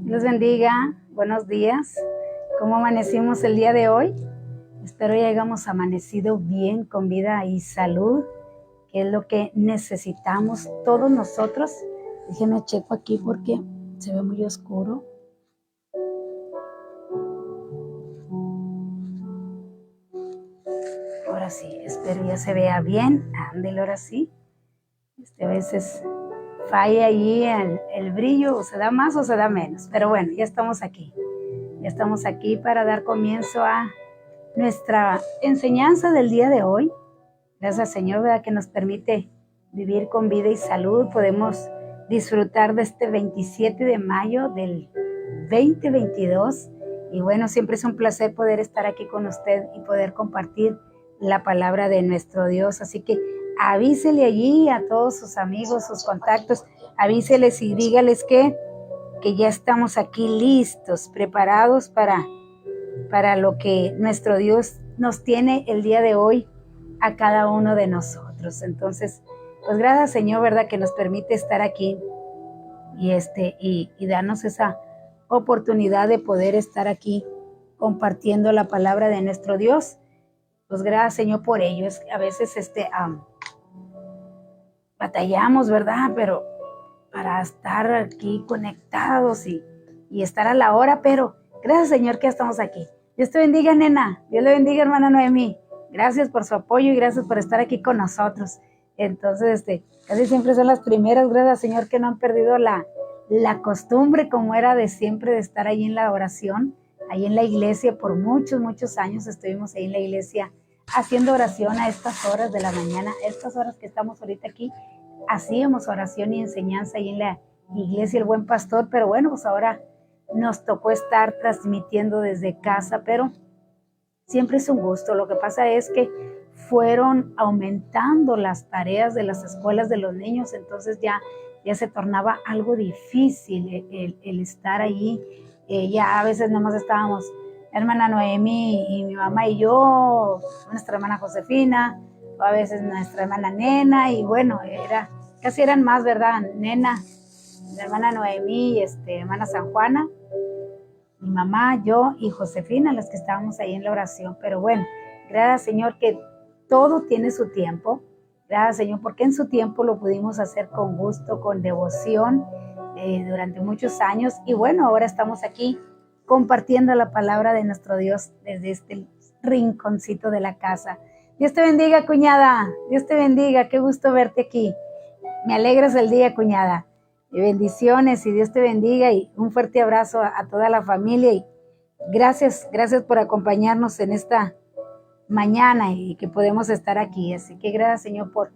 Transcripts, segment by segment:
Dios bendiga, buenos días. ¿Cómo amanecimos el día de hoy? Espero ya hayamos amanecido bien, con vida y salud, que es lo que necesitamos todos nosotros. Déjenme checo aquí porque se ve muy oscuro. Ahora sí, espero ya se vea bien. Ándele, ahora sí. A veces falla ahí el brillo, o se da más o se da menos. Pero bueno, ya estamos aquí. Ya estamos aquí para dar comienzo a nuestra enseñanza del día de hoy. Gracias al Señor, ¿verdad?, que nos permite vivir con vida y salud. Podemos disfrutar de este 27 de mayo del 2022. Y bueno, siempre es un placer poder estar aquí con usted y poder compartir la palabra de nuestro Dios. Así que avísele allí a todos sus amigos, sus contactos, avíseles y dígales que ya estamos aquí listos, preparados para lo que nuestro Dios nos tiene el día de hoy a cada uno de nosotros. Entonces, pues gracias, Señor, ¿verdad?, que nos permite estar aquí y darnos esa oportunidad de poder estar aquí compartiendo la palabra de nuestro Dios. Pues gracias, Señor, por ello. A veces batallamos, ¿verdad?, pero para estar aquí conectados y estar a la hora, pero gracias, Señor, que estamos aquí. Dios te bendiga, nena. Dios le bendiga, hermana Noemí. Gracias por su apoyo y gracias por estar aquí con nosotros. Entonces, casi siempre son las primeras. Gracias, Señor, que no han perdido la costumbre como era de siempre de estar ahí en la oración, ahí en la iglesia. Por muchos, muchos años estuvimos ahí en la iglesia haciendo oración a estas horas de la mañana, estas horas que estamos ahorita aquí. Hacíamos oración y enseñanza ahí en la iglesia El Buen Pastor, pero bueno, pues ahora nos tocó estar transmitiendo desde casa, pero siempre es un gusto. Lo que pasa es que fueron aumentando las tareas de las escuelas de los niños, entonces ya se tornaba algo difícil el estar allí. Ya a veces nomás estábamos la hermana Noemí y mi mamá y yo, nuestra hermana Josefina, o a veces nuestra hermana Nena, y bueno, casi eran más, ¿verdad? Nena, la hermana Noemí, hermana San Juana, mi mamá, yo y Josefina, las que estábamos ahí en la oración. Pero bueno, gracias, Señor, que todo tiene su tiempo. Gracias, Señor, porque en su tiempo lo pudimos hacer con gusto, con devoción, durante muchos años. Y bueno, ahora estamos aquí compartiendo la palabra de nuestro Dios desde este rinconcito de la casa. Dios te bendiga, cuñada. Dios te bendiga. Qué gusto verte aquí. Me alegras el día, cuñada. Y bendiciones y Dios te bendiga y un fuerte abrazo a toda la familia. Y gracias por acompañarnos en esta mañana y que podemos estar aquí. Así que gracias, Señor, por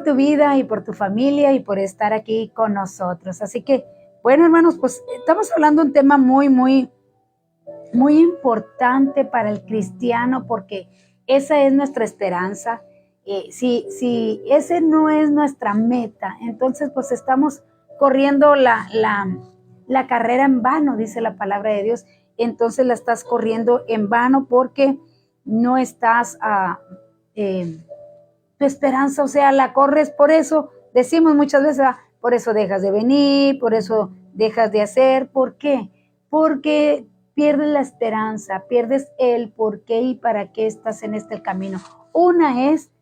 tu vida y por tu familia y por estar aquí con nosotros. Así que, bueno, hermanos, pues estamos hablando de un tema muy, muy, muy importante para el cristiano, porque esa es nuestra esperanza. Si ese no es nuestra meta, entonces pues estamos corriendo la carrera en vano, dice la palabra de Dios. Entonces la estás corriendo en vano porque no estás tu esperanza, o sea, la corres. Por eso decimos muchas veces, por eso dejas de venir, por eso dejas de hacer. ¿Por qué? Porque pierdes la esperanza, pierdes el por qué y para qué estás en este camino. Una es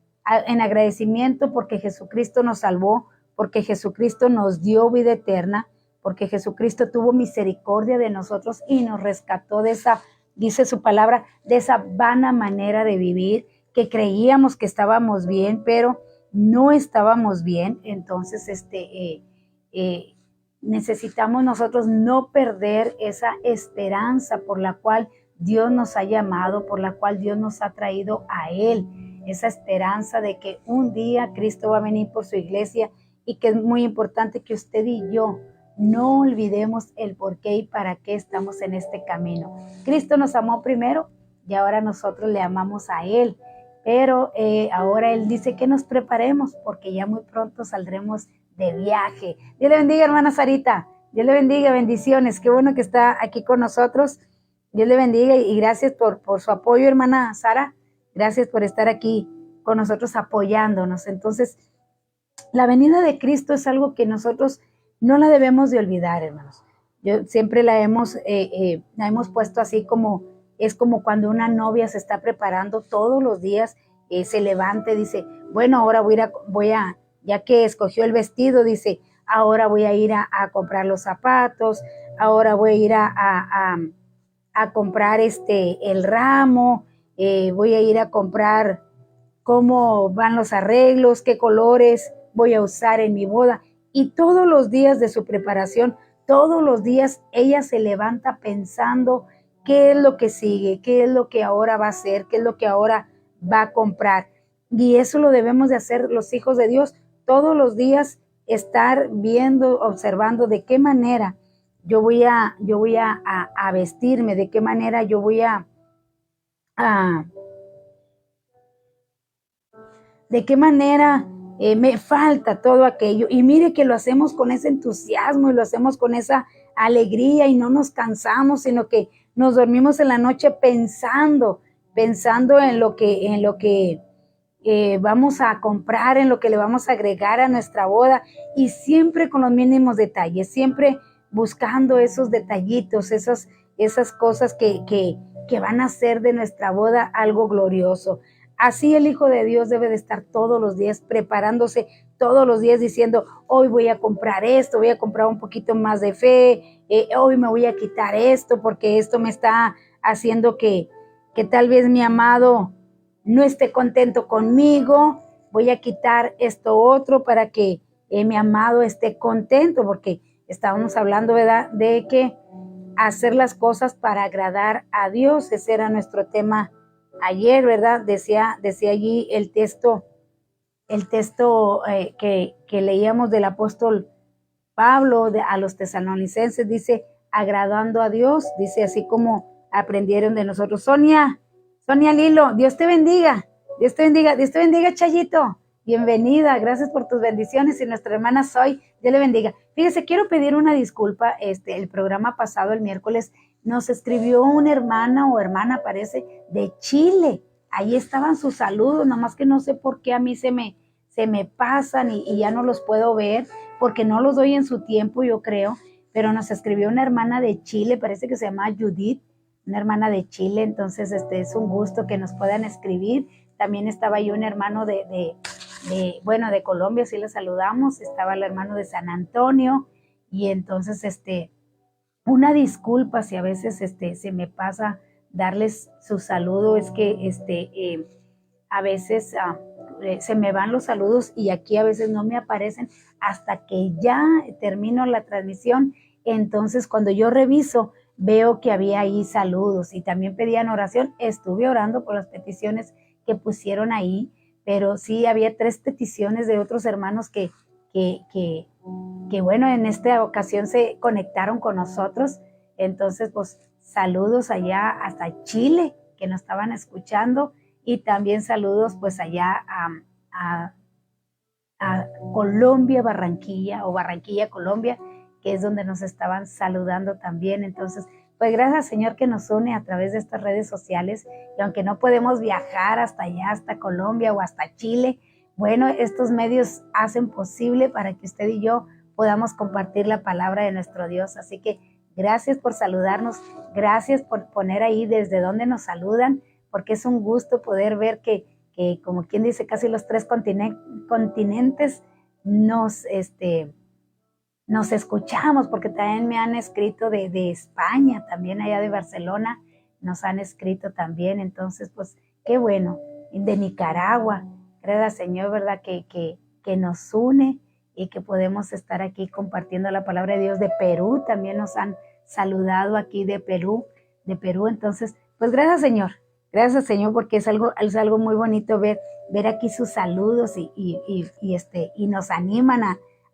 en agradecimiento porque Jesucristo nos salvó, porque Jesucristo nos dio vida eterna, porque Jesucristo tuvo misericordia de nosotros y nos rescató de esa, dice su palabra, de esa vana manera de vivir, que creíamos que estábamos bien, pero no estábamos bien. Entonces, necesitamos nosotros no perder esa esperanza por la cual Dios nos ha llamado, por la cual Dios nos ha traído a Él. Esa esperanza de que un día Cristo va a venir por su iglesia y que es muy importante que usted y yo no olvidemos el por qué y para qué estamos en este camino. Cristo nos amó primero y ahora nosotros le amamos a Él. Pero ahora Él dice que nos preparemos porque ya muy pronto saldremos de viaje. Dios le bendiga, hermana Sarita. Dios le bendiga, bendiciones. Qué bueno que está aquí con nosotros. Dios le bendiga y gracias por su apoyo, hermana Sara. Gracias por estar aquí con nosotros apoyándonos. Entonces, la venida de Cristo es algo que nosotros no la debemos de olvidar, hermanos. Yo siempre la hemos puesto así como, es como cuando una novia se está preparando todos los días, se levanta y dice, bueno, ahora ya que escogió el vestido, dice, ahora voy a ir a comprar los zapatos, ahora voy a ir a comprar el ramo, voy a ir a comprar cómo van los arreglos, qué colores voy a usar en mi boda. Y todos los días de su preparación, todos los días ella se levanta pensando qué es lo que sigue, qué es lo que ahora va a hacer, qué es lo que ahora va a comprar. Y eso lo debemos de hacer los hijos de Dios todos los días, estar viendo, observando de qué manera yo voy a vestirme, de qué manera yo voy a de qué manera me falta todo aquello. Y mire que lo hacemos con ese entusiasmo y lo hacemos con esa alegría y no nos cansamos, sino que nos dormimos en la noche pensando en lo que vamos a comprar, en lo que le vamos a agregar a nuestra boda y siempre con los mínimos detalles, siempre buscando esos detallitos, esas cosas que van a hacer de nuestra boda algo glorioso. Así el Hijo de Dios debe de estar todos los días preparándose, todos los días diciendo, hoy voy a comprar esto, voy a comprar un poquito más de fe, hoy me voy a quitar esto porque esto me está haciendo que tal vez mi amado no esté contento conmigo, voy a quitar esto otro para que mi amado esté contento, porque estábamos hablando, ¿verdad?, de que hacer las cosas para agradar a Dios, ese era nuestro tema ayer, ¿verdad? Decía allí el texto que leíamos del apóstol Pablo a los tesalonicenses, dice, agradando a Dios, dice así como aprendieron de nosotros. Sonia Lilo, Dios te bendiga, Dios te bendiga, Chayito, bienvenida, gracias por tus bendiciones y nuestra hermana Soy, Dios le bendiga. Fíjese, quiero pedir una disculpa, el programa pasado, el miércoles, nos escribió una hermana o hermana, parece, de Chile, ahí estaban sus saludos, nomás que no sé por qué a mí se me pasan y ya no los puedo ver, porque no los doy en su tiempo, yo creo, pero nos escribió una hermana de Chile, parece que se llama Judith, una hermana de Chile, entonces es un gusto que nos puedan escribir. También estaba ahí un hermano de Colombia, sí le saludamos, estaba el hermano de San Antonio, y entonces una disculpa si a veces se me pasa darles su saludo, es que a veces se me van los saludos y aquí a veces no me aparecen hasta que ya termino la transmisión. Entonces cuando yo reviso veo que había ahí saludos y también pedían oración. Estuve orando por las peticiones que pusieron ahí, pero sí había 3 peticiones de otros hermanos que bueno, en esta ocasión se conectaron con nosotros. Entonces, pues saludos allá hasta Chile, que nos estaban escuchando, y también saludos pues allá a, a Colombia, Barranquilla, o Barranquilla, Colombia, que es donde nos estaban saludando también. Entonces, pues gracias, Señor, que nos une a través de estas redes sociales, y aunque no podemos viajar hasta allá, hasta Colombia o hasta Chile, bueno, estos medios hacen posible para que usted y yo podamos compartir la palabra de nuestro Dios. Así que gracias por saludarnos, gracias por poner ahí desde donde nos saludan, porque es un gusto poder ver que como quien dice, casi los 3 continentes nos escuchamos, porque también me han escrito de España, también allá de Barcelona, nos han escrito también. Entonces, pues, qué bueno, de Nicaragua, gracias Señor, ¿verdad? Que nos une y que podemos estar aquí compartiendo la palabra de Dios. De Perú también nos han saludado aquí de Perú. Entonces, pues gracias Señor, porque es algo muy bonito ver aquí sus saludos y nos animan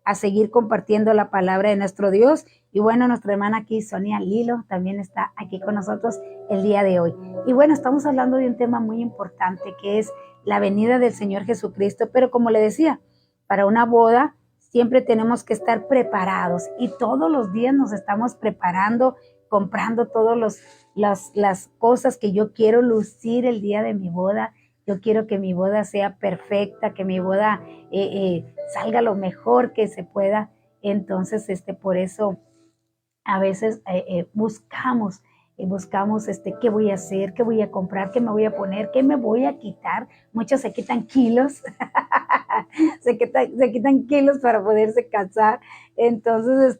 a seguir compartiendo la palabra de nuestro Dios. Y bueno, nuestra hermana aquí, Sonia Lilo, también está aquí con nosotros el día de hoy. Y bueno, estamos hablando de un tema muy importante, que es la venida del Señor Jesucristo. Pero como le decía, para una boda siempre tenemos que estar preparados, y todos los días nos estamos preparando, comprando todas las cosas que yo quiero lucir el día de mi boda. Yo quiero que mi boda sea perfecta, que mi boda salga lo mejor que se pueda. Entonces, por eso a veces buscamos qué voy a hacer, qué voy a comprar, qué me voy a poner, qué me voy a quitar. Muchos se quitan kilos, se quitan kilos para poderse casar. Entonces,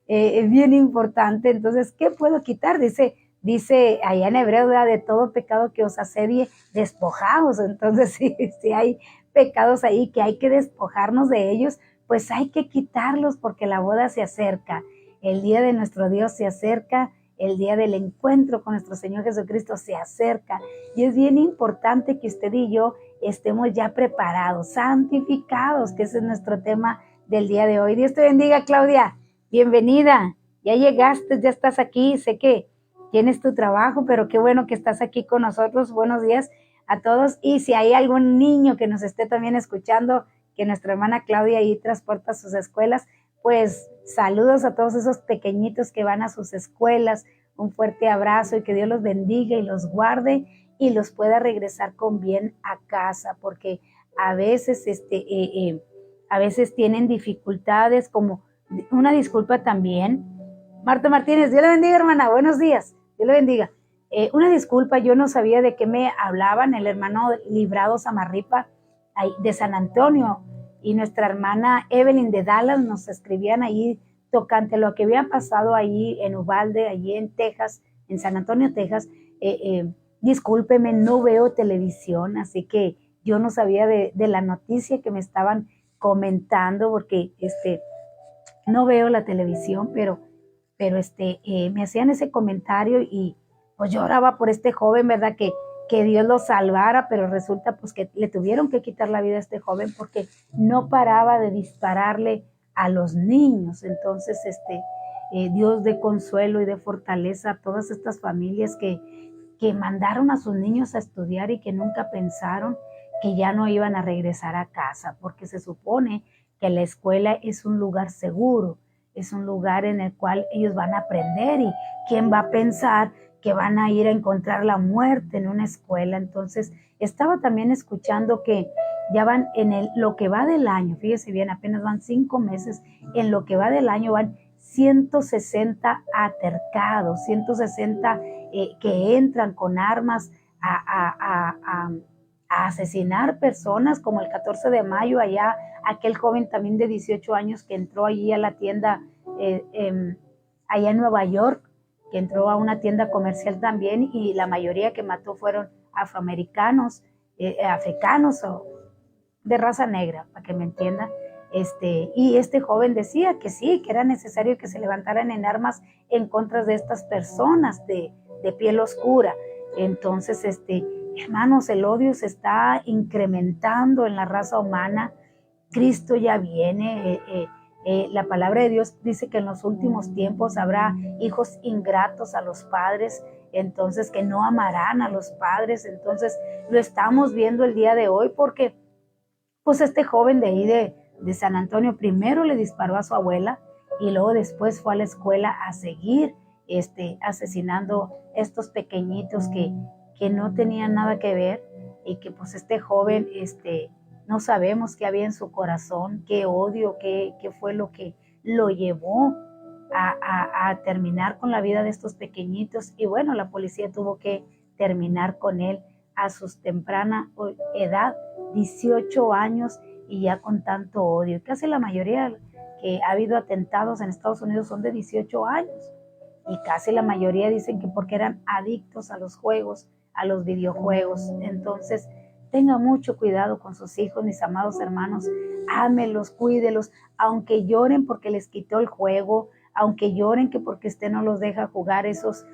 es bien importante. Entonces, ¿qué puedo quitar? Dice allá en hebreo, ¿verdad? De todo pecado que os asedie, despojaos. Entonces, si hay pecados ahí que hay que despojarnos de ellos, pues hay que quitarlos porque la boda se acerca. El día de nuestro Dios se acerca, el día del encuentro con nuestro Señor Jesucristo se acerca. Y es bien importante que usted y yo estemos ya preparados, santificados, que ese es nuestro tema del día de hoy. Dios te bendiga, Claudia. Bienvenida. Ya llegaste, ya estás aquí. Sé que tienes tu trabajo, pero qué bueno que estás aquí con nosotros. Buenos días a todos. Y si hay algún niño que nos esté también escuchando, que nuestra hermana Claudia ahí transporta a sus escuelas, pues saludos a todos esos pequeñitos que van a sus escuelas, un fuerte abrazo y que Dios los bendiga y los guarde y los pueda regresar con bien a casa, porque a veces, a veces tienen dificultades, como una disculpa también. Marta Martínez, Dios le bendiga, hermana, buenos días, Dios le bendiga. Una disculpa, yo no sabía de qué me hablaban, el hermano Librado Samarripa de San Antonio y nuestra hermana Evelyn de Dallas nos escribían ahí tocante lo que había pasado ahí en Uvalde, allí en Texas, en San Antonio, Texas. Discúlpeme, no veo televisión, así que yo no sabía de la noticia que me estaban comentando, porque no veo la televisión, pero me hacían ese comentario y pues yo oraba por este joven, ¿verdad? Que Dios lo salvara, pero resulta pues que le tuvieron que quitar la vida a este joven porque no paraba de dispararle a los niños. Entonces, Dios de consuelo y de fortaleza a todas estas familias que mandaron a sus niños a estudiar y que nunca pensaron que ya no iban a regresar a casa, porque se supone que la escuela es un lugar seguro, es un lugar en el cual ellos van a aprender, y quién va a pensar que van a ir a encontrar la muerte en una escuela. Entonces, estaba también escuchando que ya van lo que va del año, fíjese bien, apenas van 5 meses, en lo que va del año van 160 altercados, 160 que entran con armas a asesinar personas, como el 14 de mayo allá, aquel joven también de 18 años que entró allí a la tienda allá en Nueva York, que entró a una tienda comercial también, y la mayoría que mató fueron afroamericanos, africanos o de raza negra, para que me entiendan. Y este joven decía que sí, que era necesario que se levantaran en armas en contra de estas personas de piel oscura. Entonces, hermanos, el odio se está incrementando en la raza humana. Cristo ya viene. La palabra de Dios dice que en los últimos tiempos habrá hijos ingratos a los padres, entonces que no amarán a los padres. Entonces lo estamos viendo el día de hoy, porque pues este joven de ahí de San Antonio primero le disparó a su abuela y luego después fue a la escuela a seguir asesinando estos pequeñitos que no tenían nada que ver, y que pues este joven no sabemos qué había en su corazón, qué odio, qué fue lo que lo llevó a terminar con la vida de estos pequeñitos. Y bueno, la policía tuvo que terminar con él a su temprana edad, 18 años, y ya con tanto odio. Casi la mayoría que ha habido atentados en Estados Unidos son de 18 años, y casi la mayoría dicen que porque eran adictos a los juegos, a los videojuegos. Entonces, tenga mucho cuidado con sus hijos, mis amados hermanos. Ámelos, cuídelos, aunque lloren porque les quitó el juego, aunque lloren que porque usted no los deja jugar esos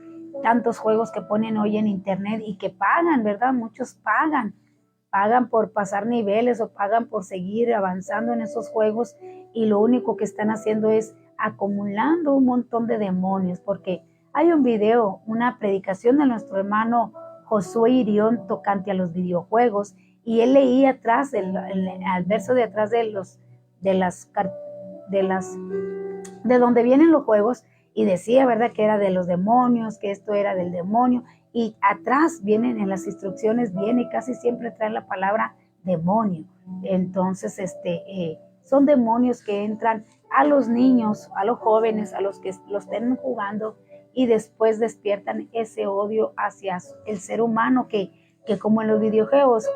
tantos juegos que ponen hoy en internet y que pagan, ¿verdad? Muchos pagan por pasar niveles o pagan por seguir avanzando en esos juegos, y lo único que están haciendo es acumulando un montón de demonios. Porque hay un video, una predicación de nuestro hermano Josué Irión tocante a los videojuegos, y él leía atrás, al verso de atrás de donde vienen los juegos, y decía, ¿verdad?, que era de los demonios, que esto era del demonio, y atrás vienen en las instrucciones, viene y casi siempre trae la palabra demonio. Entonces, son demonios que entran a los niños, a los jóvenes, a los que los estén jugando y después despiertan ese odio hacia el ser humano que como en los videojuegos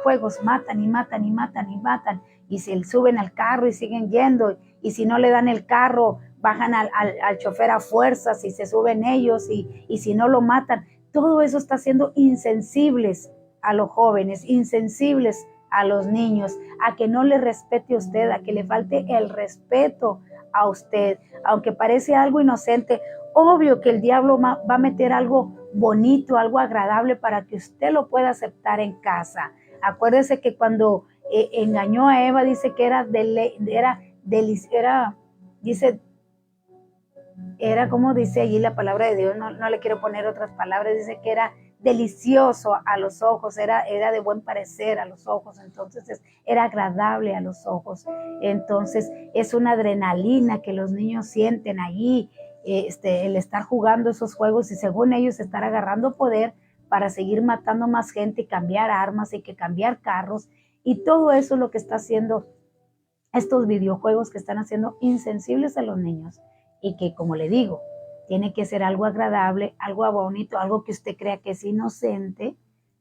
matan y matan y matan y matan y se suben al carro y siguen yendo y si no le dan el carro bajan al chofer a fuerzas y se suben ellos y si no lo matan. Todo eso está haciendo insensibles a los jóvenes, insensibles a los niños, a que no le respete a usted, a que le falte el respeto a usted, aunque parece algo inocente. Obvio que el diablo va a meter algo bonito, algo agradable para que usted lo pueda aceptar en casa. Acuérdese que cuando engañó a Eva, dice que era como dice allí la palabra de Dios, no le quiero poner otras palabras, dice que era delicioso a los ojos, era de buen parecer a los ojos, entonces era agradable a los ojos. Entonces es una adrenalina que los niños sienten allí, el estar jugando esos juegos y según ellos estar agarrando poder para seguir matando más gente y cambiar armas y que cambiar carros, y todo eso es lo que está haciendo estos videojuegos que están haciendo insensibles a los niños, y que, como le digo, tiene que ser algo agradable, algo bonito, algo que usted crea que es inocente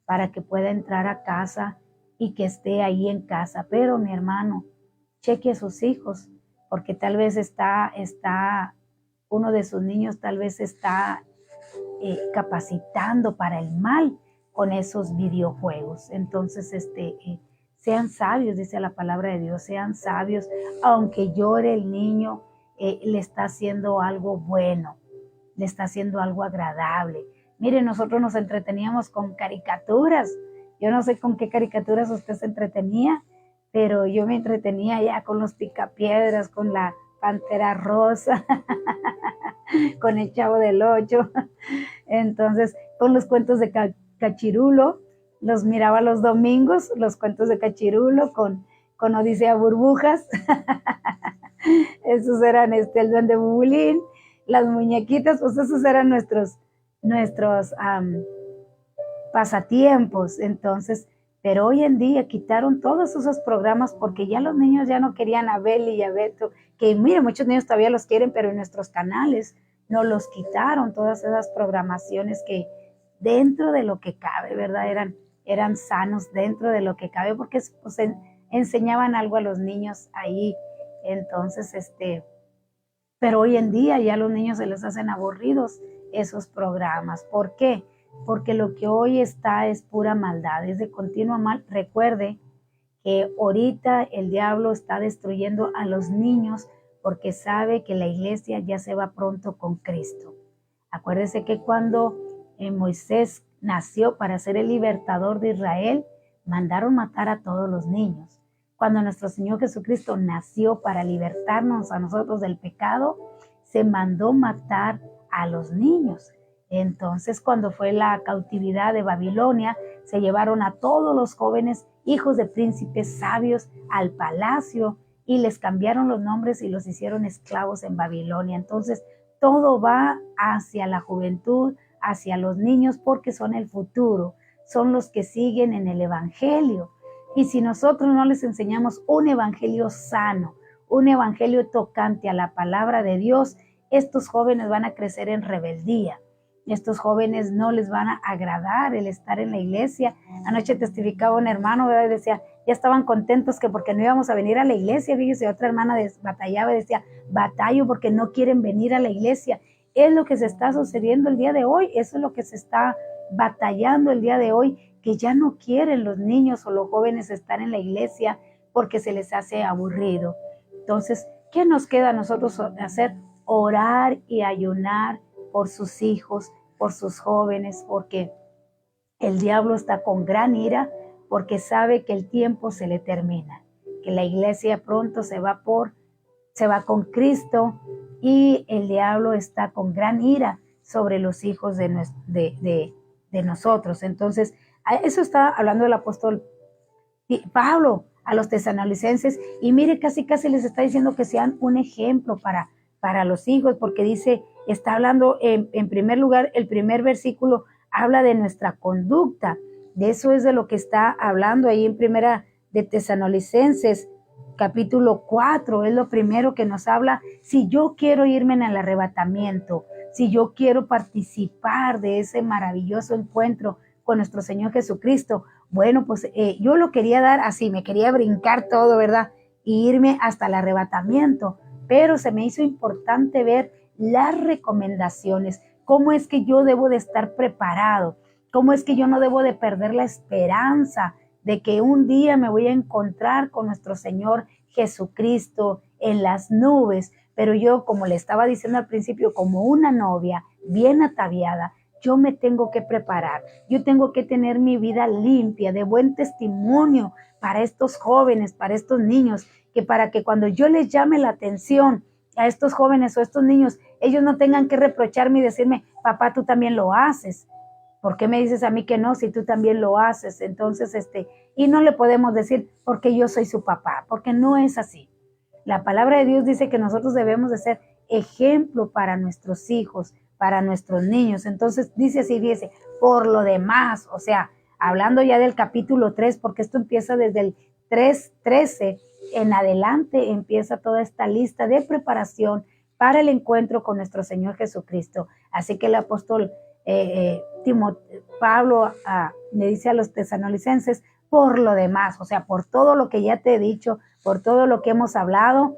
para que pueda entrar a casa y que esté ahí en casa. Pero mi hermano, cheque a sus hijos, porque tal vez está uno de sus niños tal vez está capacitando para el mal con esos videojuegos. Entonces, sean sabios, dice la palabra de Dios, sean sabios, aunque llore el niño, le está haciendo algo bueno, le está haciendo algo agradable. Miren, nosotros nos entreteníamos con caricaturas. Yo no sé con qué caricaturas usted se entretenía, pero yo me entretenía ya con los Picapiedras, con la Pantera Rosa, con el Chavo del Ocho. Entonces, con los cuentos de Cachirulo, los miraba los domingos, los cuentos de Cachirulo con Odisea Burbujas. Esos eran el Duende Bubulín, las muñequitas, pues esos eran nuestros pasatiempos. Entonces, pero hoy en día quitaron todos esos programas porque ya los niños ya no querían a Beli y a Beto, que mire, muchos niños todavía los quieren, pero en nuestros canales no los quitaron, todas esas programaciones que dentro de lo que cabe, ¿verdad? Eran sanos dentro de lo que cabe, porque pues, enseñaban algo a los niños ahí. Entonces, pero hoy en día ya a los niños se les hacen aburridos esos programas. ¿Por qué? Porque lo que hoy está es pura maldad, es de continuo mal. Recuerde que ahorita el diablo está destruyendo a los niños porque sabe que la iglesia ya se va pronto con Cristo. Acuérdese que cuando Moisés nació para ser el libertador de Israel, mandaron matar a todos los niños. Cuando nuestro Señor Jesucristo nació para libertarnos a nosotros del pecado, se mandó matar a los niños. Entonces, cuando fue la cautividad de Babilonia, se llevaron a todos los jóvenes hijos de príncipes sabios al palacio y les cambiaron los nombres y los hicieron esclavos en Babilonia. Entonces, todo va hacia la juventud, hacia los niños, porque son el futuro, son los que siguen en el evangelio. Y si nosotros no les enseñamos un evangelio sano, un evangelio tocante a la palabra de Dios, estos jóvenes van a crecer en rebeldía. Estos jóvenes no les van a agradar el estar en la iglesia. Anoche testificaba un hermano, ¿verdad? Y decía, ya estaban contentos que porque no íbamos a venir a la iglesia. Fíjese, otra hermana batallaba y decía, batallo porque no quieren venir a la iglesia. Es lo que se está sucediendo el día de hoy, eso es lo que se está batallando el día de hoy, que ya no quieren los niños o los jóvenes estar en la iglesia porque se les hace aburrido. Entonces, ¿qué nos queda a nosotros hacer? Orar y ayunar por sus hijos, por sus jóvenes, porque el diablo está con gran ira, porque sabe que el tiempo se le termina, que la iglesia pronto se va con Cristo, y el diablo está con gran ira sobre los hijos de nosotros. Entonces, a eso está hablando el apóstol Pablo a los tesalonicenses, y mire, casi les está diciendo que sean un ejemplo para los hijos, porque dice, está hablando en primer lugar, el primer versículo habla de nuestra conducta, de eso es de lo que está hablando ahí en primera de Tesalonicenses capítulo 4 es lo primero que nos habla. Si yo quiero irme en el arrebatamiento, si yo quiero participar de ese maravilloso encuentro con nuestro Señor Jesucristo, bueno, pues yo lo quería dar así, me quería brincar todo, ¿verdad? Y irme hasta el arrebatamiento, pero se me hizo importante ver las recomendaciones, cómo es que yo debo de estar preparado, cómo es que yo no debo de perder la esperanza de que un día me voy a encontrar con nuestro Señor Jesucristo en las nubes. Pero yo, como le estaba diciendo al principio, como una novia bien ataviada, yo me tengo que preparar. Yo tengo que tener mi vida limpia, de buen testimonio para estos jóvenes, para estos niños, que para que cuando yo les llame la atención a estos jóvenes o a estos niños, ellos no tengan que reprocharme y decirme, papá, tú también lo haces. ¿Por qué me dices a mí que no si tú también lo haces? Entonces, y no le podemos decir porque yo soy su papá, porque no es así. La palabra de Dios dice que nosotros debemos de ser ejemplo para nuestros hijos, para nuestros niños. Entonces dice así, dice, por lo demás, o sea, hablando ya del capítulo 3, porque esto empieza desde el 3:13 en adelante, empieza toda esta lista de preparación para el encuentro con nuestro Señor Jesucristo. Así que el apóstol Pablo le dice a los tesalonicenses, por lo demás, o sea, por todo lo que ya te he dicho, por todo lo que hemos hablado,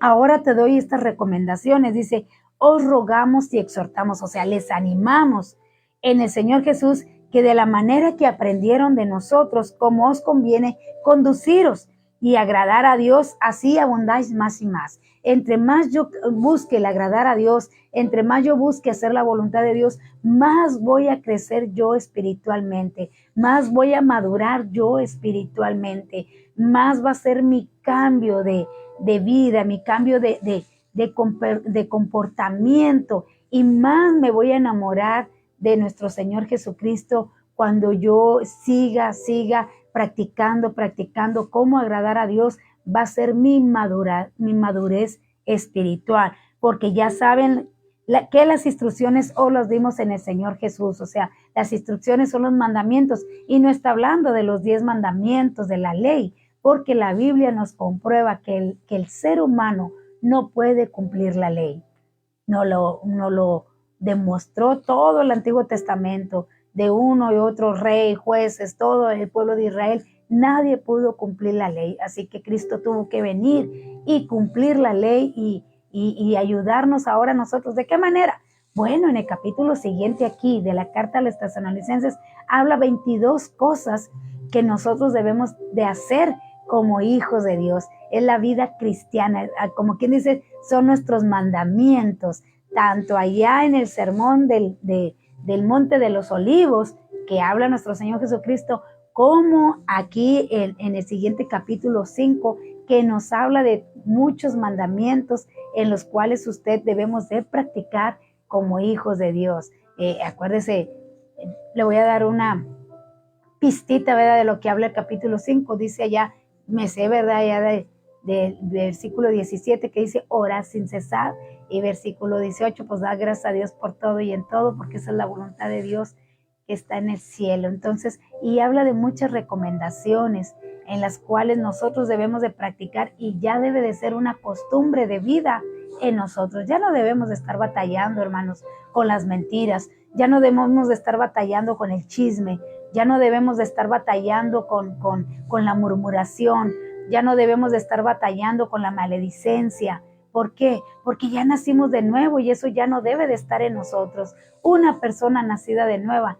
ahora te doy estas recomendaciones. Dice, os rogamos y exhortamos, o sea, les animamos en el Señor Jesús, que de la manera que aprendieron de nosotros, como os conviene conduciros y agradar a Dios, así abundáis más y más. Entre más yo busque el agradar a Dios, entre más yo busque hacer la voluntad de Dios, más voy a crecer yo espiritualmente, más voy a madurar yo espiritualmente, más va a ser mi cambio de vida, mi cambio de comportamiento, y más me voy a enamorar de nuestro Señor Jesucristo cuando yo siga practicando cómo agradar a Dios. Va a ser mi madurez espiritual, porque ya saben que las instrucciones os las dimos en el Señor Jesús. O sea, las instrucciones son los mandamientos, y no está hablando de los 10 mandamientos de la ley, porque la Biblia nos comprueba que el ser humano no puede cumplir la ley. No lo demostró todo el Antiguo Testamento, de uno y otro rey, jueces, todo el pueblo de Israel. Nadie pudo cumplir la ley, así que Cristo tuvo que venir y cumplir la ley y ayudarnos ahora nosotros. ¿De qué manera? Bueno, en el capítulo siguiente aquí de la carta a los tesalonicenses habla 22 cosas que nosotros debemos de hacer como hijos de Dios. Es la vida cristiana, como quien dice, son nuestros mandamientos, tanto allá en el sermón del Monte de los Olivos, que habla nuestro Señor Jesucristo, como aquí en el siguiente capítulo 5, que nos habla de muchos mandamientos en los cuales usted debemos de practicar como hijos de Dios. Acuérdese, le voy a dar una pistita, ¿verdad?, de lo que habla el capítulo 5. Dice allá, me sé, ¿verdad?, allá del versículo 17, que dice, orad sin cesar. Y versículo 18, pues da gracias a Dios por todo y en todo, porque esa es la voluntad de Dios que está en el cielo. Entonces, y habla de muchas recomendaciones en las cuales nosotros debemos de practicar, y ya debe de ser una costumbre de vida en nosotros. Ya no debemos de estar batallando, hermanos, con las mentiras. Ya no debemos de estar batallando con el chisme. Ya no debemos de estar batallando con la murmuración. Ya no debemos de estar batallando con la maledicencia. ¿Por qué? Porque ya nacimos de nuevo, y eso ya no debe de estar en nosotros. Una persona nacida de nuevo,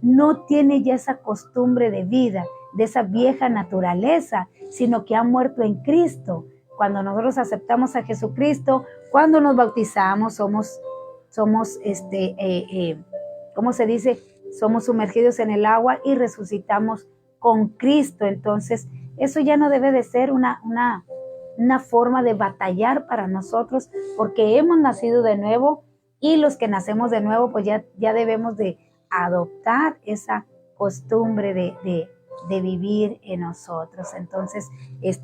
no tiene ya esa costumbre de vida, de esa vieja naturaleza, sino que ha muerto en Cristo. Cuando nosotros aceptamos a Jesucristo, cuando nos bautizamos, somos ¿cómo se dice? Somos sumergidos en el agua y resucitamos con Cristo. Entonces, eso ya no debe de ser una forma de batallar para nosotros, porque hemos nacido de nuevo, y los que nacemos de nuevo, pues ya debemos de adoptar esa costumbre de vivir en nosotros. Entonces,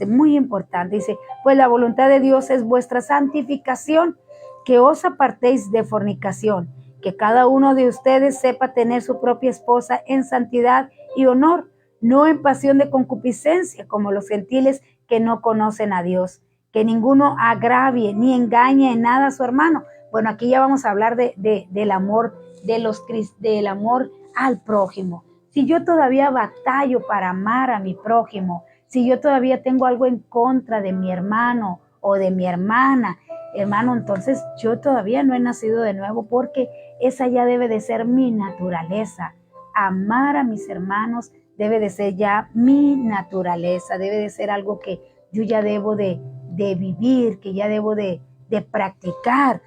muy importante, dice, pues la voluntad de Dios es vuestra santificación, que os apartéis de fornicación, que cada uno de ustedes sepa tener su propia esposa en santidad y honor, no en pasión de concupiscencia, como los gentiles que no conocen a Dios. Que ninguno agravie ni engañe en nada a su hermano. Bueno, aquí ya vamos a hablar del amor, del amor al prójimo. Si yo todavía batallo para amar a mi prójimo, si yo todavía tengo algo en contra de mi hermano o de mi hermana, hermano, entonces yo todavía no he nacido de nuevo, porque esa ya debe de ser mi naturaleza. Amar a mis hermanos debe de ser ya mi naturaleza, debe de ser algo que yo ya debo de vivir, que ya debo de practicar.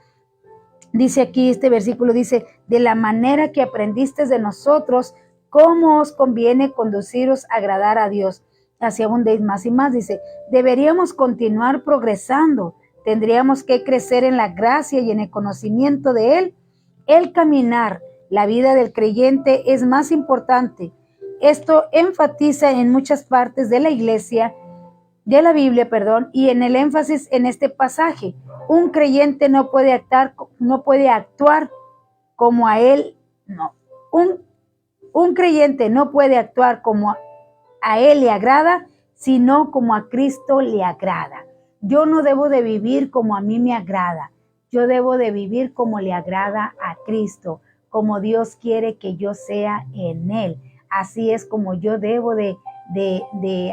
Dice aquí este versículo, dice, de la manera que aprendisteis de nosotros, cómo os conviene conduciros a agradar a Dios. Así abundéis más y más. Dice, deberíamos continuar progresando, tendríamos que crecer en la gracia y en el conocimiento de Él. El caminar, la vida del creyente es más importante. Esto enfatiza en muchas partes de la iglesia, de la Biblia, y en el énfasis en este pasaje. Un creyente no puede actuar como a él, no. Un creyente no puede actuar como a él le agrada, sino como a Cristo le agrada. Yo no debo de vivir como a mí me agrada. Yo debo de vivir como le agrada a Cristo, como Dios quiere que yo sea en Él. Así es como yo debo de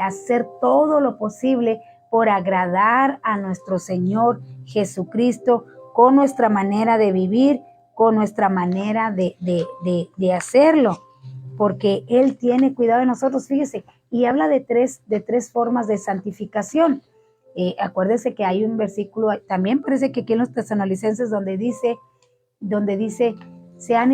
hacer todo lo posible por agradar a nuestro Señor Jesucristo, con nuestra manera de vivir, con nuestra manera de hacerlo, porque Él tiene cuidado de nosotros. Fíjese, y habla de tres formas de santificación. Acuérdese que hay un versículo, también parece que aquí en los Tesalonicenses, donde dice, sean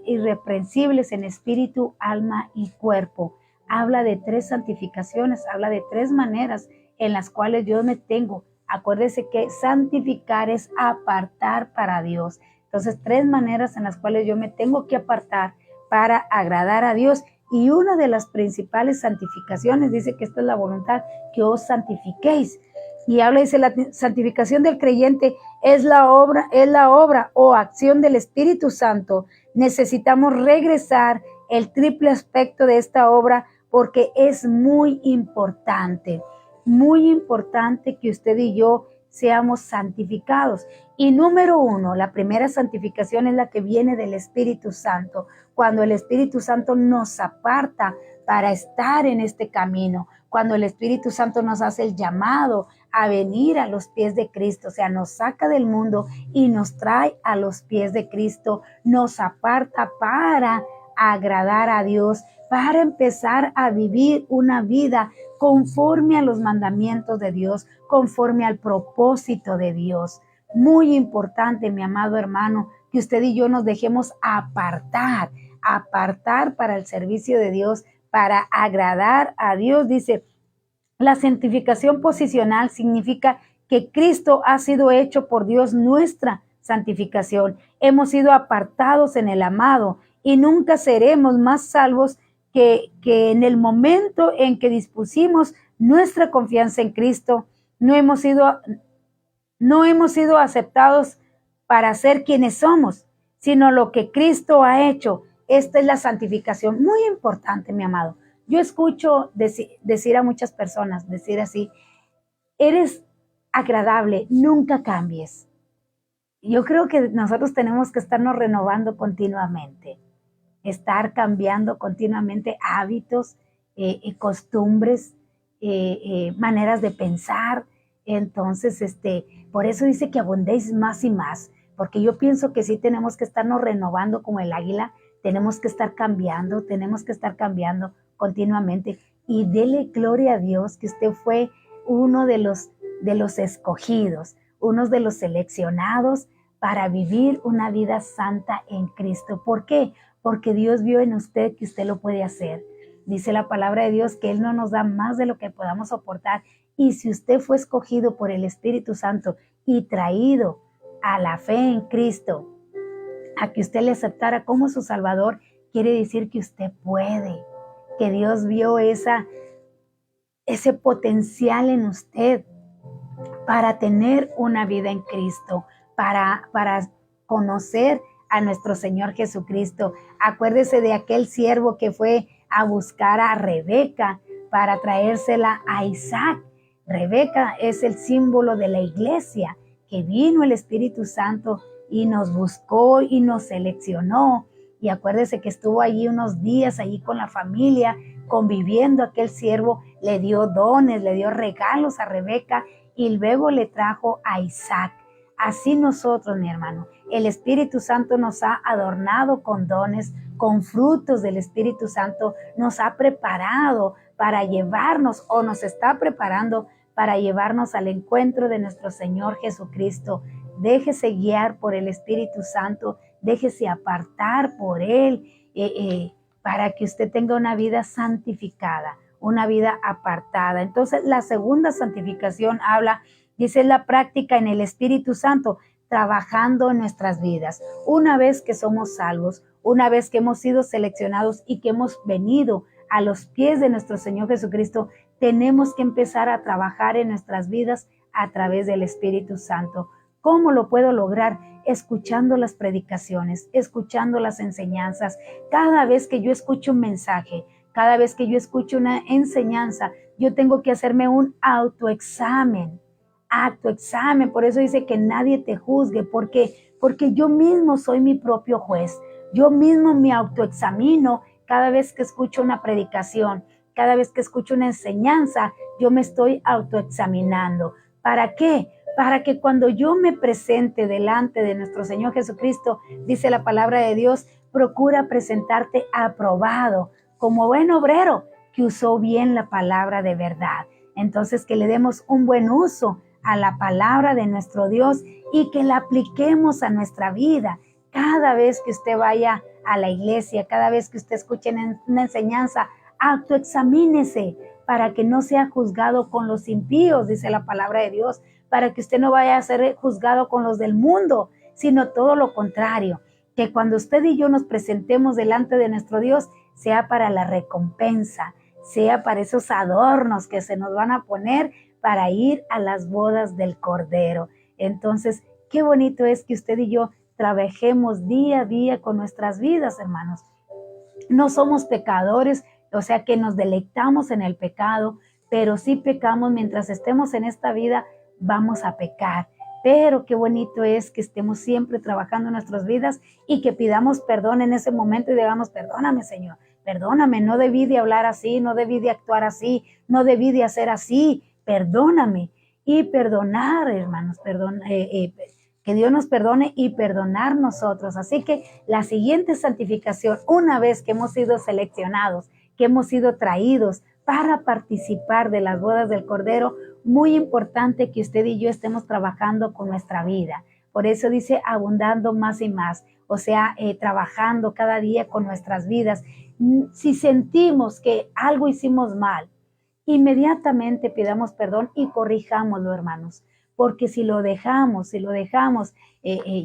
irreprensibles en espíritu, alma y cuerpo. Habla de tres santificaciones, habla de tres maneras en las cuales yo me tengo. Acuérdese que santificar es apartar para Dios. Entonces, tres maneras en las cuales yo me tengo que apartar para agradar a Dios. Y una de las principales santificaciones, dice que esta es la voluntad, que os santifiquéis. Y habla, dice, la santificación del creyente es la obra o acción del Espíritu Santo. Necesitamos regresar el triple aspecto de esta obra, porque es muy importante que usted y yo seamos santificados. Y número uno, la primera santificación es la que viene del Espíritu Santo, cuando el Espíritu Santo nos aparta para estar en este camino, cuando el Espíritu Santo nos hace el llamado a venir a los pies de Cristo, o sea, nos saca del mundo y nos trae a los pies de Cristo, nos aparta para agradar a Dios, para empezar a vivir una vida conforme a los mandamientos de Dios, conforme al propósito de Dios. Muy importante, mi amado hermano, que usted y yo nos dejemos apartar para el servicio de Dios, para agradar a Dios. Dice, la santificación posicional significa que Cristo ha sido hecho por Dios nuestra santificación. Hemos sido apartados en el amado y nunca seremos más salvos que en el momento en que dispusimos nuestra confianza en Cristo. No hemos sido aceptados para ser quienes somos, sino lo que Cristo ha hecho. Esta es la santificación. Muy importante, mi amado. Yo escucho decir a muchas personas, decir así, eres agradable, nunca cambies. Yo creo que nosotros tenemos que estarnos renovando continuamente, estar cambiando continuamente hábitos, costumbres, maneras de pensar. Entonces, por eso dice que abundéis más y más, porque yo pienso que sí tenemos que estarnos renovando como el águila, tenemos que estar cambiando continuamente. Y dele gloria a Dios que usted fue uno de los escogidos, uno de los seleccionados para vivir una vida santa en Cristo. ¿Por qué? Porque Dios vio en usted que usted lo puede hacer. Dice la palabra de Dios que Él no nos da más de lo que podamos soportar. Y si usted fue escogido por el Espíritu Santo y traído a la fe en Cristo, a que usted le aceptara como su Salvador, quiere decir que usted puede, que Dios vio ese potencial en usted para tener una vida en Cristo, para conocer a nuestro Señor Jesucristo. Acuérdese de aquel siervo que fue a buscar a Rebeca para traérsela a Isaac. Rebeca es el símbolo de la iglesia, que vino el Espíritu Santo y nos buscó y nos seleccionó. Y acuérdese que estuvo allí unos días, allí con la familia, conviviendo. Aquel siervo le dio dones, le dio regalos a Rebeca y luego le trajo a Isaac. Así nosotros, mi hermano, el Espíritu Santo nos ha adornado con dones, con frutos del Espíritu Santo, nos ha preparado para llevarnos, o nos está preparando para llevarnos al encuentro de nuestro Señor Jesucristo. Déjese guiar por el Espíritu Santo, déjese apartar por Él, para que usted tenga una vida santificada, una vida apartada. Entonces, la segunda santificación dice la práctica en el Espíritu Santo, trabajando en nuestras vidas. Una vez que somos salvos, una vez que hemos sido seleccionados y que hemos venido a los pies de nuestro Señor Jesucristo, tenemos que empezar a trabajar en nuestras vidas a través del Espíritu Santo. ¿Cómo lo puedo lograr? Escuchando las predicaciones, escuchando las enseñanzas. Cada vez que yo escucho un mensaje, cada vez que yo escucho una enseñanza, yo tengo que hacerme un autoexamen. Por eso dice que nadie te juzgue, porque yo mismo soy mi propio juez. Yo mismo me autoexamino cada vez que escucho una predicación, cada vez que escucho una enseñanza, yo me estoy autoexaminando. ¿Para qué? Para que cuando yo me presente delante de nuestro Señor Jesucristo, dice la palabra de Dios, procura presentarte aprobado, como buen obrero que usó bien la palabra de verdad. Entonces, que le demos un buen uso a la palabra de nuestro Dios y que la apliquemos a nuestra vida. Cada vez que usted vaya a la iglesia, cada vez que usted escuche una enseñanza, autoexamínese para que no sea juzgado con los impíos, dice la palabra de Dios, para que usted no vaya a ser juzgado con los del mundo, sino todo lo contrario, que cuando usted y yo nos presentemos delante de nuestro Dios, sea para la recompensa, sea para esos adornos que se nos van a poner para ir a las bodas del Cordero. Entonces, qué bonito es que usted y yo trabajemos día a día con nuestras vidas, hermanos. No somos pecadores, o sea que nos deleitamos en el pecado, pero sí pecamos mientras estemos en esta vida, vamos a pecar. Pero qué bonito es que estemos siempre trabajando en nuestras vidas y que pidamos perdón en ese momento y digamos, perdóname, Señor, perdóname, no debí de hablar así, no debí de actuar así, no debí de hacer así, perdóname. Y perdonar, hermanos, que Dios nos perdone y perdonar nosotros. Así que la siguiente santificación, una vez que hemos sido seleccionados, que hemos sido traídos para participar de las bodas del Cordero, muy importante que usted y yo estemos trabajando con nuestra vida. Por eso dice abundando más y más, o sea, trabajando cada día con nuestras vidas. Si sentimos que algo hicimos mal, inmediatamente pidamos perdón y corrijámoslo, hermanos. Porque si lo dejamos,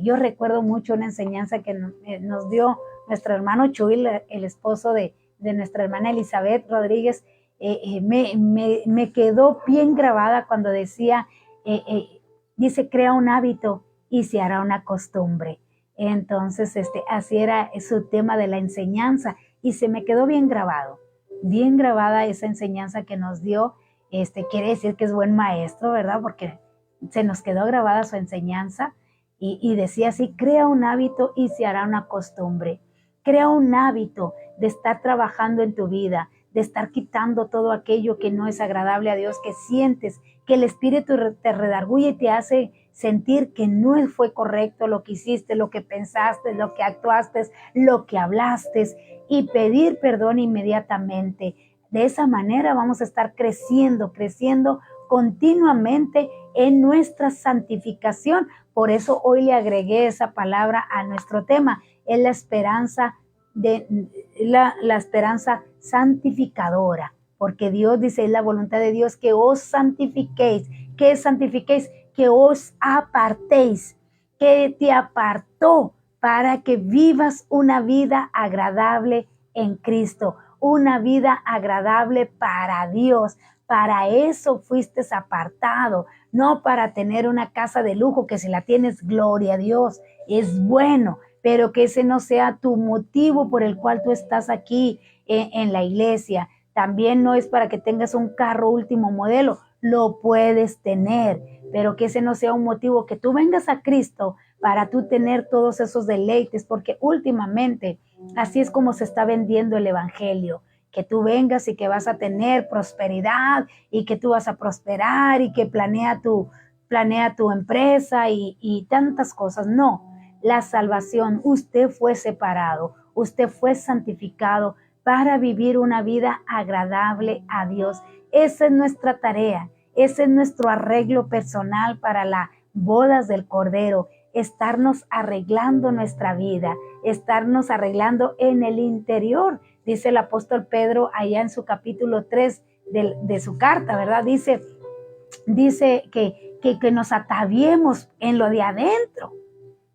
yo recuerdo mucho una enseñanza que nos dio nuestro hermano Chuy, el esposo de nuestra hermana Elizabeth Rodríguez. Me quedó bien grabada cuando decía, dice, crea un hábito y se hará una costumbre. Entonces, así era su tema de la enseñanza y se me quedó bien grabada esa enseñanza que nos dio. Quiere decir que es buen maestro, ¿verdad? Porque se nos quedó grabada su enseñanza y decía así, crea un hábito y se hará una costumbre. Crea un hábito de estar trabajando en tu vida, de estar quitando todo aquello que no es agradable a Dios, que sientes que el Espíritu te redarguye y te hace sentir que no fue correcto lo que hiciste, lo que pensaste, lo que actuaste, lo que hablaste, y pedir perdón inmediatamente. De esa manera vamos a estar creciendo continuamente en nuestra santificación. Por eso hoy le agregué esa palabra a nuestro tema, es la esperanza la esperanza santificadora, porque Dios dice, es la voluntad de Dios que os santifiquéis. ¿Qué santifiquéis? Que os apartéis, que te apartó para que vivas una vida agradable en Cristo, una vida agradable para Dios. Para eso fuiste apartado, no para tener una casa de lujo, que si la tienes, gloria a Dios, es bueno, pero que ese no sea tu motivo por el cual tú estás aquí en la iglesia. También no es para que tengas un carro último modelo, lo puedes tener, pero que ese no sea un motivo que tú vengas a Cristo para tú tener todos esos deleites, porque últimamente así es como se está vendiendo el evangelio, que tú vengas y que vas a tener prosperidad y que tú vas a prosperar y que planea tu empresa y tantas cosas. No, la salvación, usted fue separado, usted fue santificado para vivir una vida agradable a Dios. Esa es nuestra tarea, ese es nuestro arreglo personal para las bodas del Cordero, estarnos arreglando nuestra vida, estarnos arreglando en el interior. Dice el apóstol Pedro allá en su capítulo 3 de su carta, ¿verdad? Dice que nos ataviemos en lo de adentro,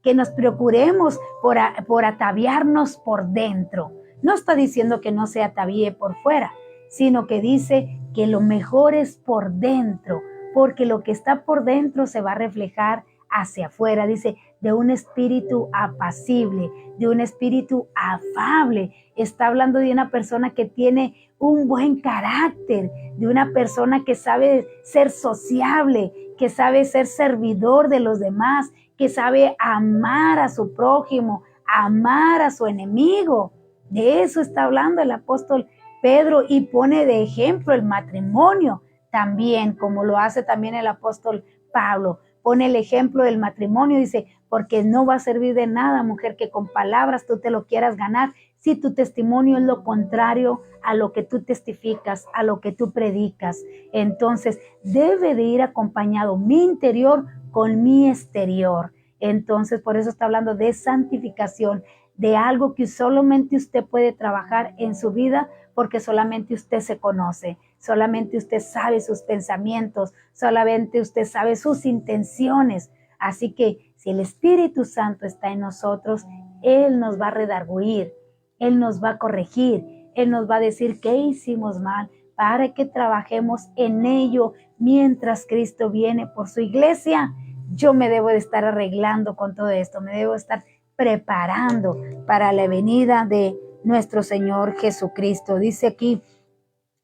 que nos procuremos por ataviarnos por dentro. No está diciendo que no se atavíe por fuera, sino que dice que lo mejor es por dentro, porque lo que está por dentro se va a reflejar hacia afuera. Dice, de un espíritu apacible, de un espíritu afable. Está hablando de una persona que tiene un buen carácter, de una persona que sabe ser sociable, que sabe ser servidor de los demás, que sabe amar a su prójimo, amar a su enemigo. De eso está hablando el apóstol Pedro y pone de ejemplo el matrimonio también, como lo hace también el apóstol Pablo. Pone el ejemplo del matrimonio, dice, porque no va a servir de nada, mujer, que con palabras tú te lo quieras ganar, si tu testimonio es lo contrario a lo que tú testificas, a lo que tú predicas. Entonces, debe de ir acompañado mi interior con mi exterior. Entonces, por eso está hablando de santificación, de algo que solamente usted puede trabajar en su vida, porque solamente usted se conoce, solamente usted sabe sus pensamientos, solamente usted sabe sus intenciones. Así que si el Espíritu Santo está en nosotros, Él nos va a redarguir, Él nos va a corregir, Él nos va a decir qué hicimos mal para que trabajemos en ello mientras Cristo viene por su iglesia. Yo me debo de estar arreglando con todo esto, me debo de estar preparando para la venida de nuestro Señor Jesucristo. Dice aquí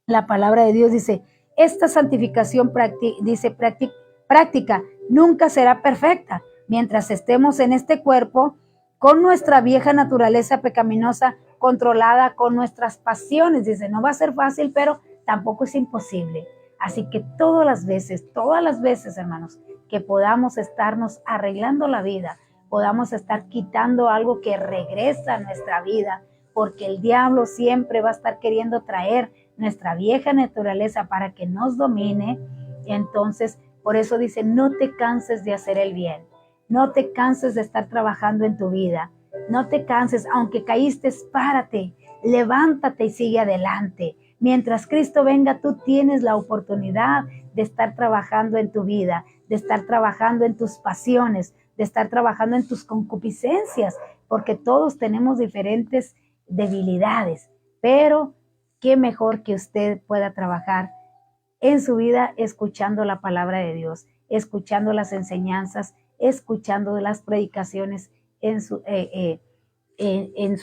la palabra de Dios, dice, esta santificación práctica nunca será perfecta mientras estemos en este cuerpo con nuestra vieja naturaleza pecaminosa controlada con nuestras pasiones. Dice, no va a ser fácil, pero tampoco es imposible. Así que todas las veces, hermanos, que podamos estarnos arreglando la vida, podamos estar quitando algo que regresa a nuestra vida, porque el diablo siempre va a estar queriendo traer nuestra vieja naturaleza para que nos domine. Entonces, por eso dice, no te canses de hacer el bien, no te canses de estar trabajando en tu vida, no te canses, aunque caíste, párate, levántate y sigue adelante. Mientras Cristo venga, tú tienes la oportunidad de estar trabajando en tu vida, de estar trabajando en tus pasiones, de estar trabajando en tus concupiscencias, porque todos tenemos diferentes debilidades, pero qué mejor que usted pueda trabajar en su vida escuchando la palabra de Dios, escuchando las enseñanzas, escuchando las predicaciones en su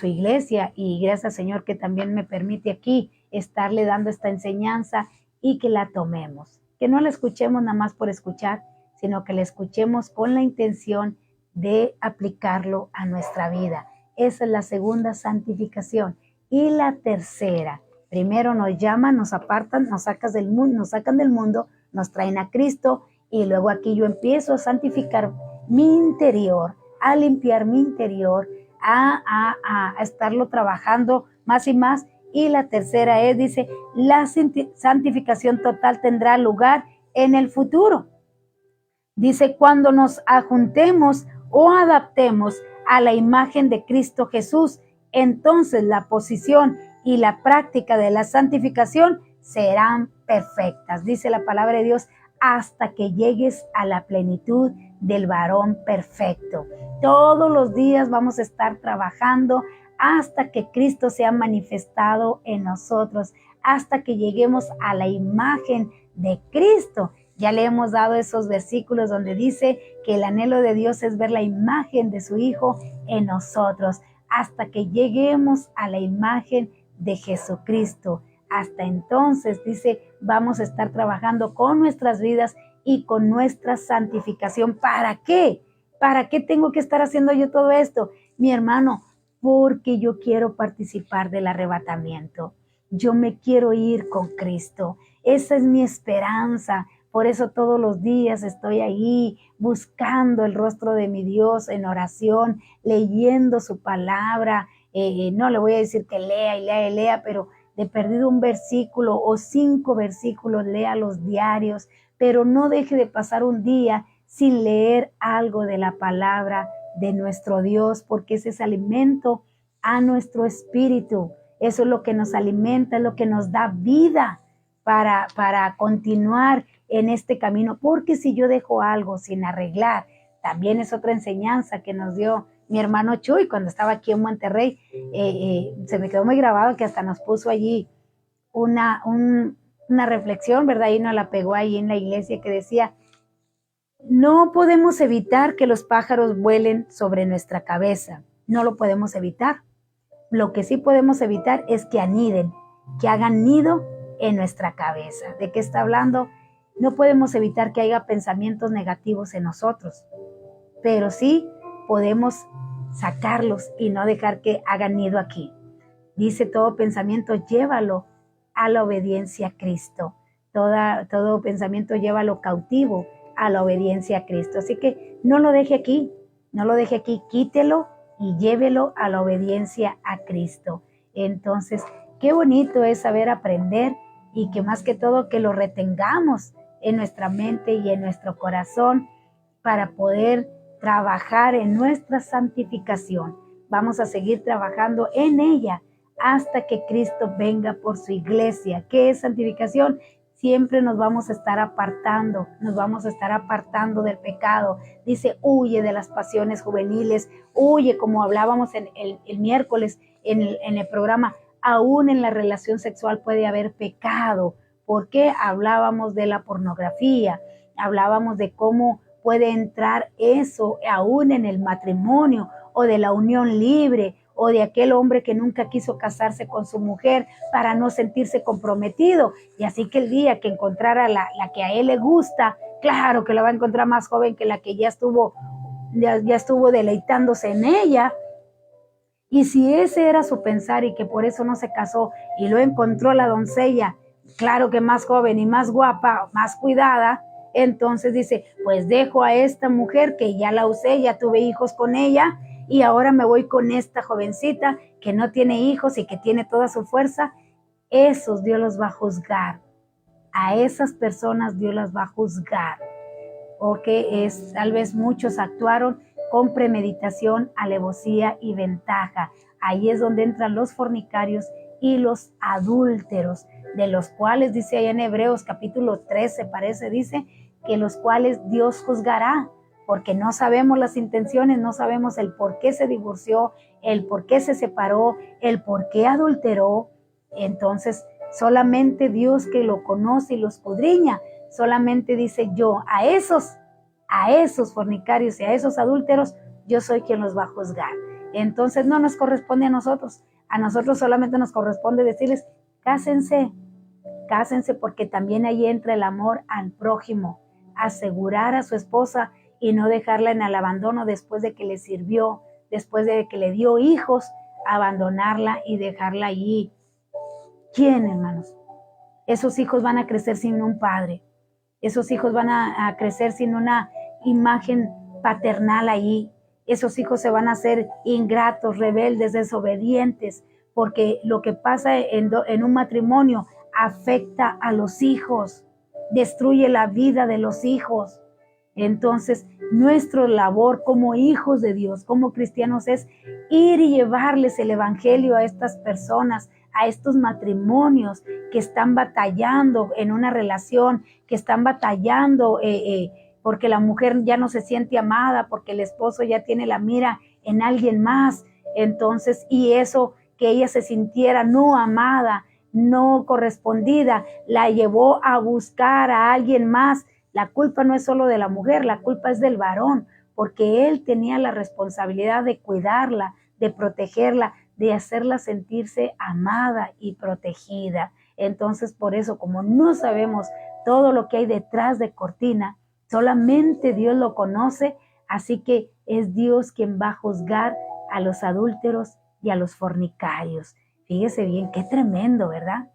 iglesia. Y gracias, Señor, que también me permite aquí estarle dando esta enseñanza y que la tomemos, que no la escuchemos nada más por escuchar, sino que la escuchemos con la intención de aplicarlo a nuestra vida. Esa es la segunda santificación. Y la tercera, primero nos llaman, nos apartan, nos sacan del mundo, nos traen a Cristo, y luego aquí yo empiezo a santificar mi interior, a limpiar mi interior, a estarlo trabajando más y más. Y la tercera es, dice, la santificación total tendrá lugar en el futuro. Dice, cuando nos ajuntemos o adaptemos a la imagen de Cristo Jesús, entonces la posición y la práctica de la santificación serán perfectas. Dice la palabra de Dios, hasta que llegues a la plenitud del varón perfecto. Todos los días vamos a estar trabajando hasta que Cristo sea manifestado en nosotros, hasta que lleguemos a la imagen de Cristo. Ya le hemos dado esos versículos donde dice que el anhelo de Dios es ver la imagen de su Hijo en nosotros, hasta que lleguemos a la imagen de Jesucristo, hasta entonces, dice, vamos a estar trabajando con nuestras vidas y con nuestra santificación. ¿Para qué? ¿Para qué tengo que estar haciendo yo todo esto? Mi hermano, porque yo quiero participar del arrebatamiento. Yo me quiero ir con Cristo. Esa es mi esperanza. Por eso todos los días estoy ahí buscando el rostro de mi Dios en oración, leyendo su palabra. No le voy a decir que lea y lea y lea, pero de perdido un versículo o 5 versículos, lea los diarios, pero no deje de pasar un día sin leer algo de la palabra de nuestro Dios, porque ese es alimento a nuestro espíritu. Eso es lo que nos alimenta, es lo que nos da vida para continuar en este camino. Porque si yo dejo algo sin arreglar, también es otra enseñanza que nos dio mi hermano Chuy cuando estaba aquí en Monterrey. Se me quedó muy grabado que hasta nos puso allí una reflexión, ¿verdad? Y nos la pegó ahí en la iglesia que decía: no podemos evitar que los pájaros vuelen sobre nuestra cabeza, no lo podemos evitar. Lo que sí podemos evitar es que aniden, que hagan nido en nuestra cabeza. ¿De qué está hablando? No podemos evitar que haya pensamientos negativos en nosotros, pero sí podemos sacarlos y no dejar que hagan nido aquí. Dice: todo pensamiento llévalo a la obediencia a Cristo. Todo pensamiento llévalo cautivo a la obediencia a Cristo. Así que no lo deje aquí, quítelo y llévelo a la obediencia a Cristo. Entonces, qué bonito es saber aprender y que más que todo que lo retengamos en nuestra mente y en nuestro corazón para poder trabajar en nuestra santificación. Vamos a seguir trabajando en ella hasta que Cristo venga por su iglesia. ¿Qué es santificación? Siempre nos vamos a estar apartando del pecado. Dice: huye de las pasiones juveniles, huye, como hablábamos el miércoles en el programa, aún en la relación sexual puede haber pecado. ¿Por qué? Hablábamos de la pornografía, hablábamos de cómo puede entrar eso aún en el matrimonio, o de la unión libre, o de aquel hombre que nunca quiso casarse con su mujer para no sentirse comprometido. Y así que el día que encontrara la que a él le gusta, claro que la va a encontrar más joven que la que ya estuvo deleitándose en ella. Y si ese era su pensar y que por eso no se casó y lo encontró la doncella, claro que más joven y más guapa, más cuidada, entonces dice: pues dejo a esta mujer que ya la usé, ya tuve hijos con ella, y ahora me voy con esta jovencita que no tiene hijos y que tiene toda su fuerza. Esos Dios los va a juzgar. A esas personas Dios las va a juzgar. Porque tal vez muchos actuaron con premeditación, alevosía y ventaja. Ahí es donde entran los fornicarios y los adúlteros, de los cuales dice allá en Hebreos capítulo 13, dice que los cuales Dios juzgará, porque no sabemos las intenciones, no sabemos el por qué se divorció, el por qué se separó, el por qué adulteró. Entonces, solamente Dios, que lo conoce y lo escudriña, solamente dice: yo a esos fornicarios y a esos adúlteros, yo soy quien los va a juzgar. Entonces no nos corresponde a nosotros solamente nos corresponde decirles: cásense, porque también ahí entra el amor al prójimo, asegurar a su esposa y no dejarla en el abandono después de que le sirvió, después de que le dio hijos, abandonarla y dejarla allí. ¿Quién, hermanos? Esos hijos van a crecer sin un padre, esos hijos van a crecer sin una imagen paternal ahí. Esos hijos se van a hacer ingratos, rebeldes, desobedientes, porque lo que pasa en un matrimonio afecta a los hijos, destruye la vida de los hijos. Entonces, nuestra labor como hijos de Dios, como cristianos, es ir y llevarles el evangelio a estas personas, a estos matrimonios que están batallando en una relación, que están batallando porque la mujer ya no se siente amada, porque el esposo ya tiene la mira en alguien más. Entonces, y eso, que ella se sintiera no amada, no correspondida, la llevó a buscar a alguien más. La culpa no es solo de la mujer, la culpa es del varón, porque él tenía la responsabilidad de cuidarla, de protegerla, de hacerla sentirse amada y protegida. Entonces, por eso, como no sabemos todo lo que hay detrás de cortina, solamente Dios lo conoce, así que es Dios quien va a juzgar a los adúlteros y a los fornicarios. Fíjese bien, qué tremendo, ¿verdad?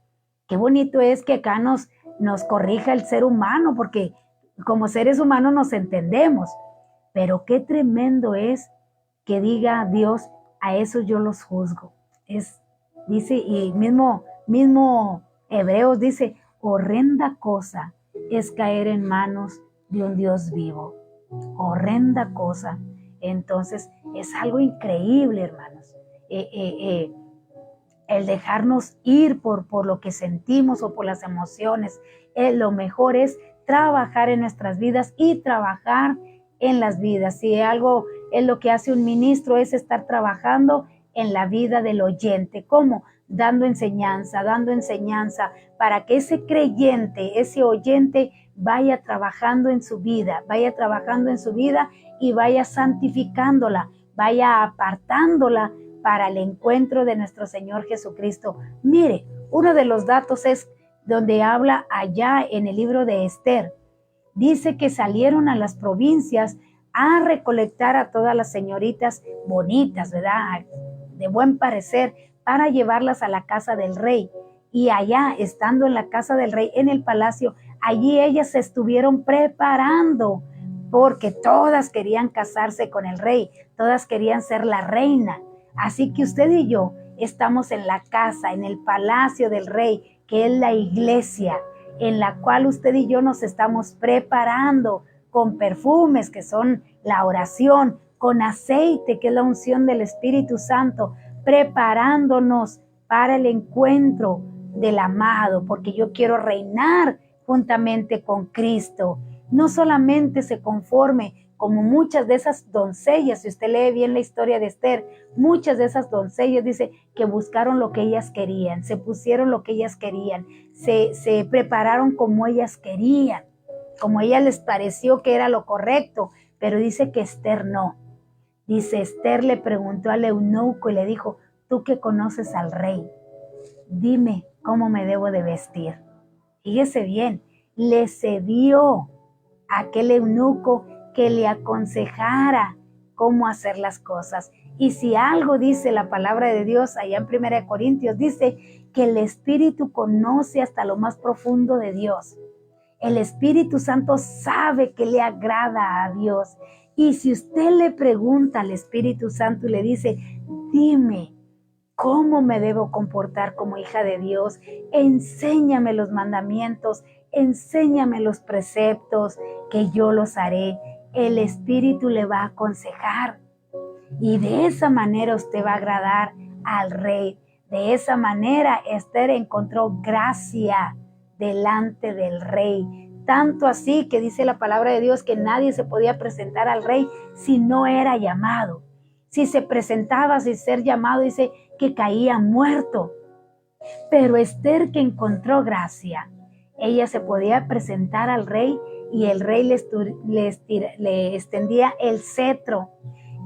Qué bonito es que acá nos corrija el ser humano, porque como seres humanos nos entendemos, pero qué tremendo es que diga Dios, a eso yo los juzgo. Dice, y mismo Hebreos dice, horrenda cosa es caer en manos de un Dios vivo. Horrenda cosa. Entonces, es algo increíble, hermanos. El dejarnos ir por lo que sentimos o por las emociones. Lo mejor es trabajar en nuestras vidas y trabajar en las vidas. Si algo es lo que hace un ministro, es estar trabajando en la vida del oyente. ¿Cómo? Dando enseñanza para que ese creyente, ese oyente vaya trabajando en su vida y vaya santificándola, vaya apartándola para el encuentro de nuestro Señor Jesucristo. Mire, uno de los datos es donde habla allá en el libro de Esther. Dice que salieron a las provincias a recolectar a todas las señoritas bonitas, ¿verdad? De buen parecer, para llevarlas a la casa del rey. Y allá, estando en la casa del rey, en el palacio, allí ellas se estuvieron preparando, porque todas querían casarse con el rey, todas querían ser la reina. Así que usted y yo estamos en la casa, en el palacio del rey, que es la iglesia, en la cual usted y yo nos estamos preparando con perfumes, que son la oración, con aceite, que es la unción del Espíritu Santo, preparándonos para el encuentro del amado, porque yo quiero reinar juntamente con Cristo. No solamente se conforme como muchas de esas doncellas, si usted lee bien la historia de Esther, muchas de esas doncellas dice que buscaron lo que ellas querían, se pusieron lo que ellas querían, se prepararon como ellas querían, como a ellas les pareció que era lo correcto, pero dice que Esther no. Dice, Esther le preguntó al eunuco y le dijo, tú que conoces al rey, dime cómo me debo de vestir. Fíjese bien, le cedió a aquel eunuco que le aconsejara cómo hacer las cosas. Y si algo dice la palabra de Dios allá en 1 Corintios, dice que el Espíritu conoce hasta lo más profundo de Dios. El Espíritu Santo sabe que le agrada a Dios. Y si usted le pregunta al Espíritu Santo y le dice, dime, ¿cómo me debo comportar como hija de Dios? Enséñame los mandamientos, enséñame los preceptos, que yo los haré. El Espíritu le va a aconsejar. Y de esa manera usted va a agradar al Rey. De esa manera Esther encontró gracia delante del Rey. Tanto así que dice la palabra de Dios que nadie se podía presentar al Rey si no era llamado. Si se presentaba sin ser llamado, dice que caía muerto. Pero Esther, que encontró gracia, ella se podía presentar al rey y el rey le extendía el cetro.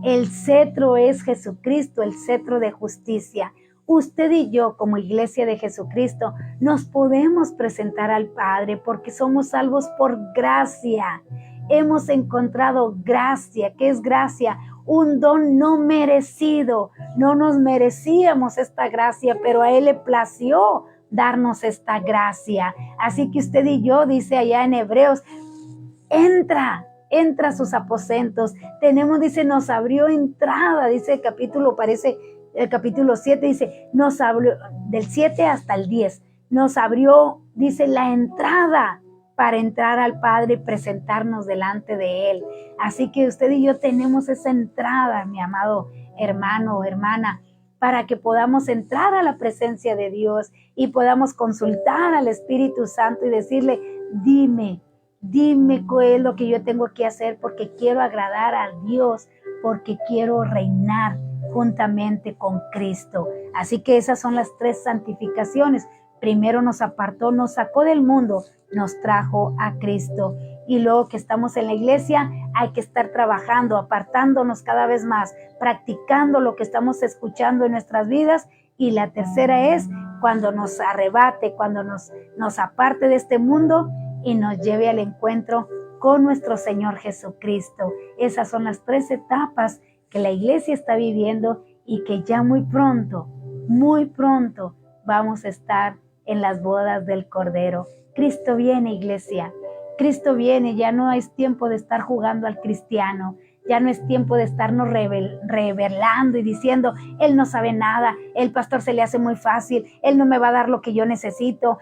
El cetro es Jesucristo, el cetro de justicia. Usted y yo, como iglesia de Jesucristo, nos podemos presentar al Padre porque somos salvos por gracia. Hemos encontrado gracia. ¿Qué es gracia? Un don no merecido. No nos merecíamos esta gracia, pero a Él le plació darnos esta gracia. Así que usted y yo, dice allá en Hebreos, entra a sus aposentos. Tenemos, dice, nos abrió entrada, dice el capítulo 7, dice, nos abrió, del 7 hasta el 10, nos abrió, dice, la entrada para entrar al Padre y presentarnos delante de Él. Así que usted y yo tenemos esa entrada, mi amado hermano o hermana, para que podamos entrar a la presencia de Dios y podamos consultar al Espíritu Santo y decirle, dime qué es lo que yo tengo que hacer, porque quiero agradar a Dios, porque quiero reinar juntamente con Cristo. Así que esas son las 3 santificaciones. Primero nos apartó, nos sacó del mundo, nos trajo a Cristo. Y luego que estamos en la iglesia, hay que estar trabajando, apartándonos cada vez más, practicando lo que estamos escuchando en nuestras vidas. Y la tercera es cuando nos arrebate, cuando nos aparte de este mundo y nos lleve al encuentro con nuestro Señor Jesucristo. Esas son las 3 etapas que la iglesia está viviendo y que ya muy pronto vamos a estar en las bodas del Cordero. Cristo viene, iglesia. Cristo viene, ya no es tiempo de estar jugando al cristiano, ya no es tiempo de estarnos revelando y diciendo, él no sabe nada, el pastor se le hace muy fácil, él no me va a dar lo que yo necesito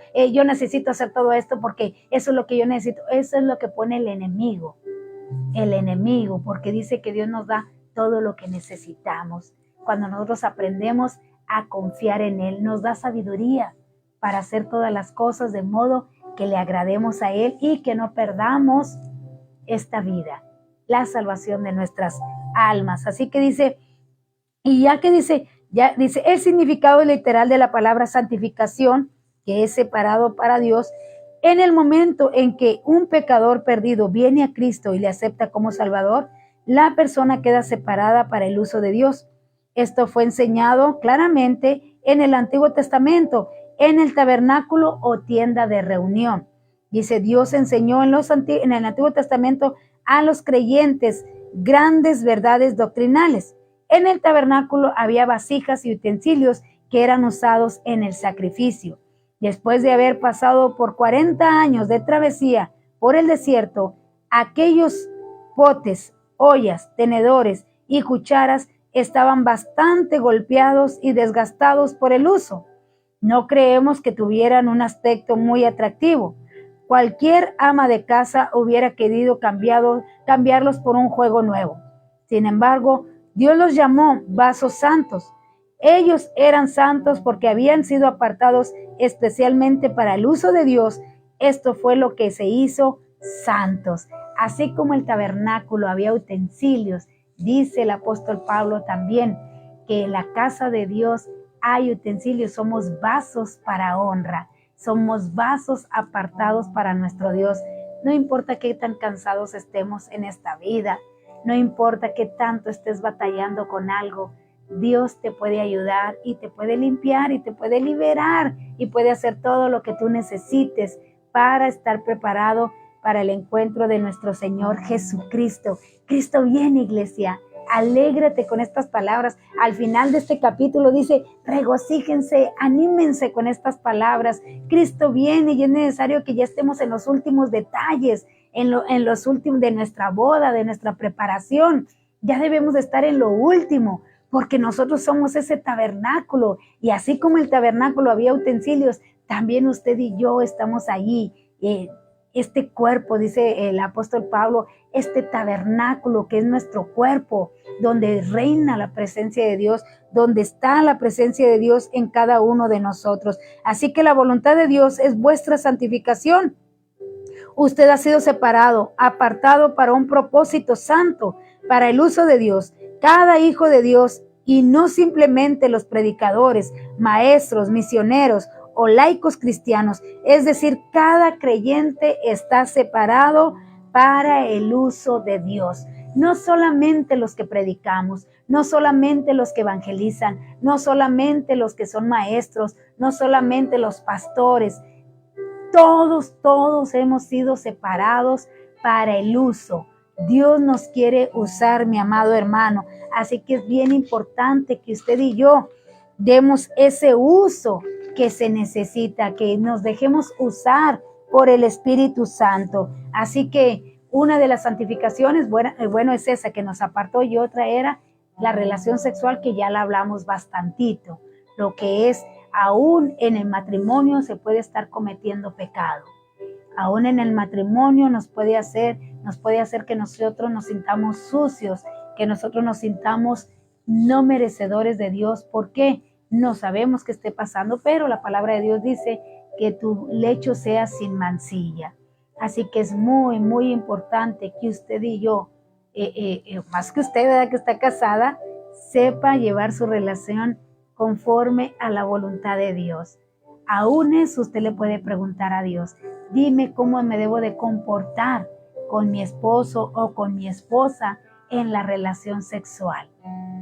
hacer todo esto porque eso es lo que yo necesito. Eso es lo que pone el enemigo, porque dice que Dios nos da todo lo que necesitamos. Cuando nosotros aprendemos a confiar en Él, nos da sabiduría para hacer todas las cosas de modo que le agrademos a Él y que no perdamos esta vida, la salvación de nuestras almas. Así que dice, ya dice el significado literal de la palabra santificación, que es separado para Dios. En el momento en que un pecador perdido viene a Cristo y le acepta como Salvador, la persona queda separada para el uso de Dios. Esto fue enseñado claramente en el Antiguo Testamento, en el tabernáculo o tienda de reunión. Dice, Dios enseñó en el Antiguo Testamento a los creyentes grandes verdades doctrinales. En el tabernáculo había vasijas y utensilios que eran usados en el sacrificio. Después de haber pasado por 40 años de travesía por el desierto, aquellos potes, ollas, tenedores y cucharas estaban bastante golpeados y desgastados por el uso. No creemos que tuvieran un aspecto muy atractivo. Cualquier ama de casa hubiera querido cambiarlos por un juego nuevo. Sin embargo, Dios los llamó vasos santos. Ellos eran santos porque habían sido apartados especialmente para el uso de Dios. Esto fue lo que se hizo santos. Así como el tabernáculo había utensilios, dice el apóstol Pablo también que en la casa de Dios hay utensilios, somos vasos para honra, somos vasos apartados para nuestro Dios. No importa qué tan cansados estemos en esta vida, no importa qué tanto estés batallando con algo, Dios te puede ayudar y te puede limpiar y te puede liberar y puede hacer todo lo que tú necesites para estar preparado para el encuentro de nuestro Señor Jesucristo. Cristo viene, iglesia. Alégrate con estas palabras. Al final de este capítulo dice, regocíjense, anímense con estas palabras. Cristo viene y es necesario que ya estemos en los últimos detalles, en los últimos de nuestra boda, de nuestra preparación. Ya debemos de estar en lo último, porque nosotros somos ese tabernáculo. Y así como el tabernáculo había utensilios, también usted y yo estamos allí. Este cuerpo, dice el apóstol Pablo, este tabernáculo que es nuestro cuerpo, donde reina la presencia de Dios, donde está la presencia de Dios en cada uno de nosotros. Así que la voluntad de Dios es vuestra santificación. Usted ha sido separado, apartado para un propósito santo, para el uso de Dios. Cada hijo de Dios, y no simplemente los predicadores, maestros, misioneros o laicos cristianos, es decir, cada creyente está separado para el uso de Dios. No solamente los que predicamos, no solamente los que evangelizan, no solamente los que son maestros, no solamente los pastores. Todos hemos sido separados para el uso. Dios nos quiere usar, mi amado hermano. Así que es bien importante que usted y yo demos ese uso que se necesita, que nos dejemos usar por el Espíritu Santo. Así que una de las santificaciones, bueno, es esa que nos apartó, y otra era la relación sexual, que ya la hablamos bastantito. Lo que es, aún en el matrimonio se puede estar cometiendo pecado. Aún en el matrimonio nos puede hacer que nosotros nos sintamos sucios, que nosotros nos sintamos no merecedores de Dios. ¿Por qué? No sabemos qué esté pasando, pero la palabra de Dios dice que tu lecho sea sin mancilla. Así que es muy, muy importante que usted y yo, más que usted, ¿verdad?, que está casada, sepa llevar su relación conforme a la voluntad de Dios. Aún eso usted le puede preguntar a Dios, dime cómo me debo de comportar con mi esposo o con mi esposa en la relación sexual.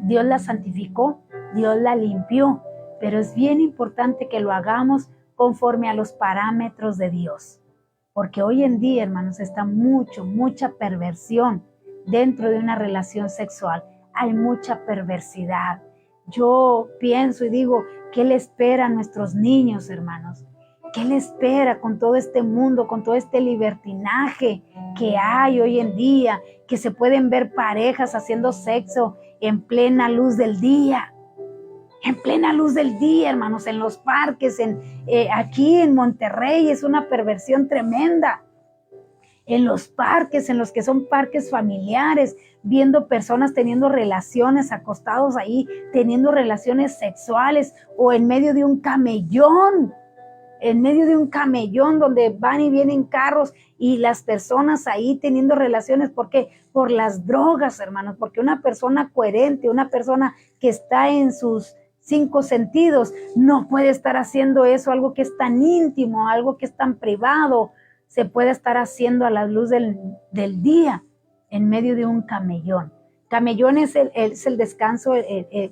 Dios la santificó, Dios la limpió, pero es bien importante que lo hagamos conforme a los parámetros de Dios. Porque hoy en día, hermanos, está mucha perversión dentro de una relación sexual. Hay mucha perversidad. Yo pienso y digo, ¿qué le espera a nuestros niños, hermanos? ¿Qué le espera con todo este mundo, con todo este libertinaje que hay hoy en día? Que se pueden ver parejas haciendo sexo en plena luz del día. En plena luz del día, hermanos, en los parques, aquí en Monterrey es una perversión tremenda. En los parques, en los que son parques familiares, viendo personas teniendo relaciones, acostados ahí, teniendo relaciones sexuales, o en medio de un camellón donde van y vienen carros y las personas ahí teniendo relaciones. ¿Por qué? Por las drogas, hermanos, porque una persona coherente, una persona que está en sus 5 sentidos, no puede estar haciendo eso, algo que es tan íntimo, algo que es tan privado, se puede estar haciendo a la luz del día, en medio de un camellón. Camellón es el descanso,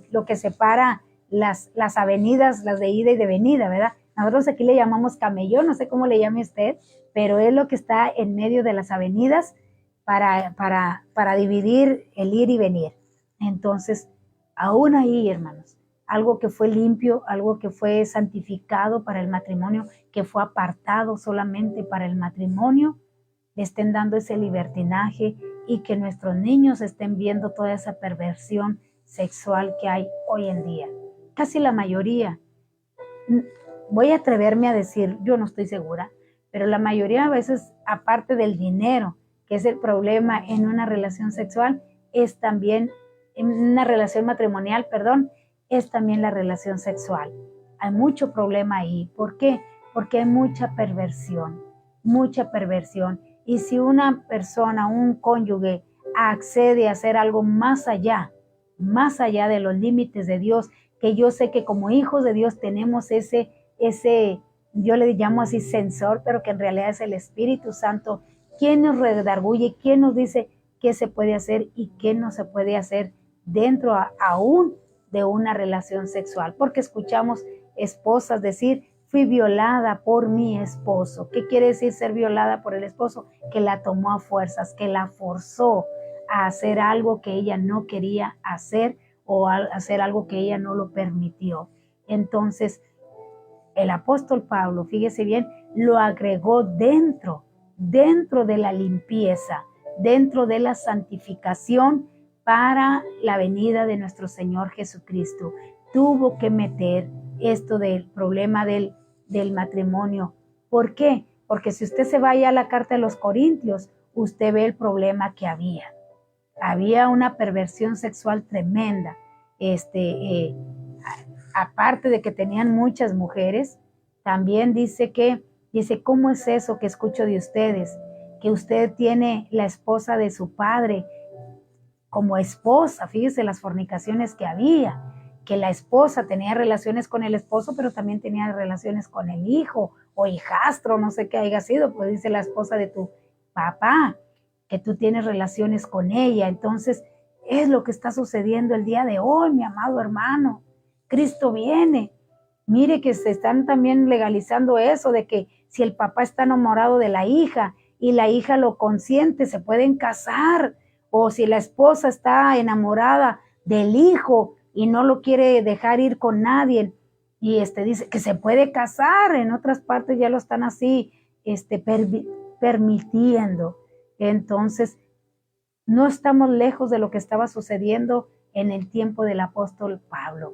lo que separa las avenidas, las de ida y de venida, ¿verdad? Nosotros aquí le llamamos camellón, no sé cómo le llame usted, pero es lo que está en medio de las avenidas para dividir el ir y venir. Entonces, aún ahí, hermanos, algo que fue limpio, algo que fue santificado para el matrimonio, que fue apartado solamente para el matrimonio, le estén dando ese libertinaje y que nuestros niños estén viendo toda esa perversión sexual que hay hoy en día. Casi la mayoría, voy a atreverme a decir, yo no estoy segura, pero la mayoría a veces, aparte del dinero, que es el problema en una relación sexual, es también, en una relación matrimonial, es también la relación sexual. Hay mucho problema ahí. ¿Por qué? Porque hay mucha perversión. Y si una persona, un cónyuge, accede a hacer algo más allá de los límites de Dios, que yo sé que como hijos de Dios tenemos ese, yo le llamo así sensor, pero que en realidad es el Espíritu Santo, quien nos redarguye, quien nos dice qué se puede hacer y qué no se puede hacer dentro aún de una relación sexual, porque escuchamos esposas decir, fui violada por mi esposo. ¿Qué quiere decir ser violada por el esposo? Que la tomó a fuerzas, que la forzó a hacer algo que ella no quería hacer o a hacer algo que ella no lo permitió. Entonces, el apóstol Pablo, fíjese bien, lo agregó dentro de la limpieza, dentro de la santificación, para la venida de nuestro Señor Jesucristo. Tuvo que meter esto del problema del matrimonio. ¿Por qué? Porque si usted se vaya a la carta de los Corintios, usted ve el problema que había. Había una perversión sexual tremenda. Aparte de que tenían muchas mujeres, también dice, ¿cómo es eso que escucho de ustedes? Que usted tiene la esposa de su padre como esposa. Fíjese las fornicaciones que había, que la esposa tenía relaciones con el esposo, pero también tenía relaciones con el hijo o hijastro, no sé qué haya sido, pues dice la esposa de tu papá, que tú tienes relaciones con ella. Entonces, es lo que está sucediendo el día de hoy, mi amado hermano. Cristo viene. Mire que se están también legalizando eso de que si el papá está enamorado de la hija y la hija lo consiente, se pueden casar. O si la esposa está enamorada del hijo y no lo quiere dejar ir con nadie, y dice que se puede casar. En otras partes ya lo están así permitiendo. Entonces, no estamos lejos de lo que estaba sucediendo en el tiempo del apóstol Pablo.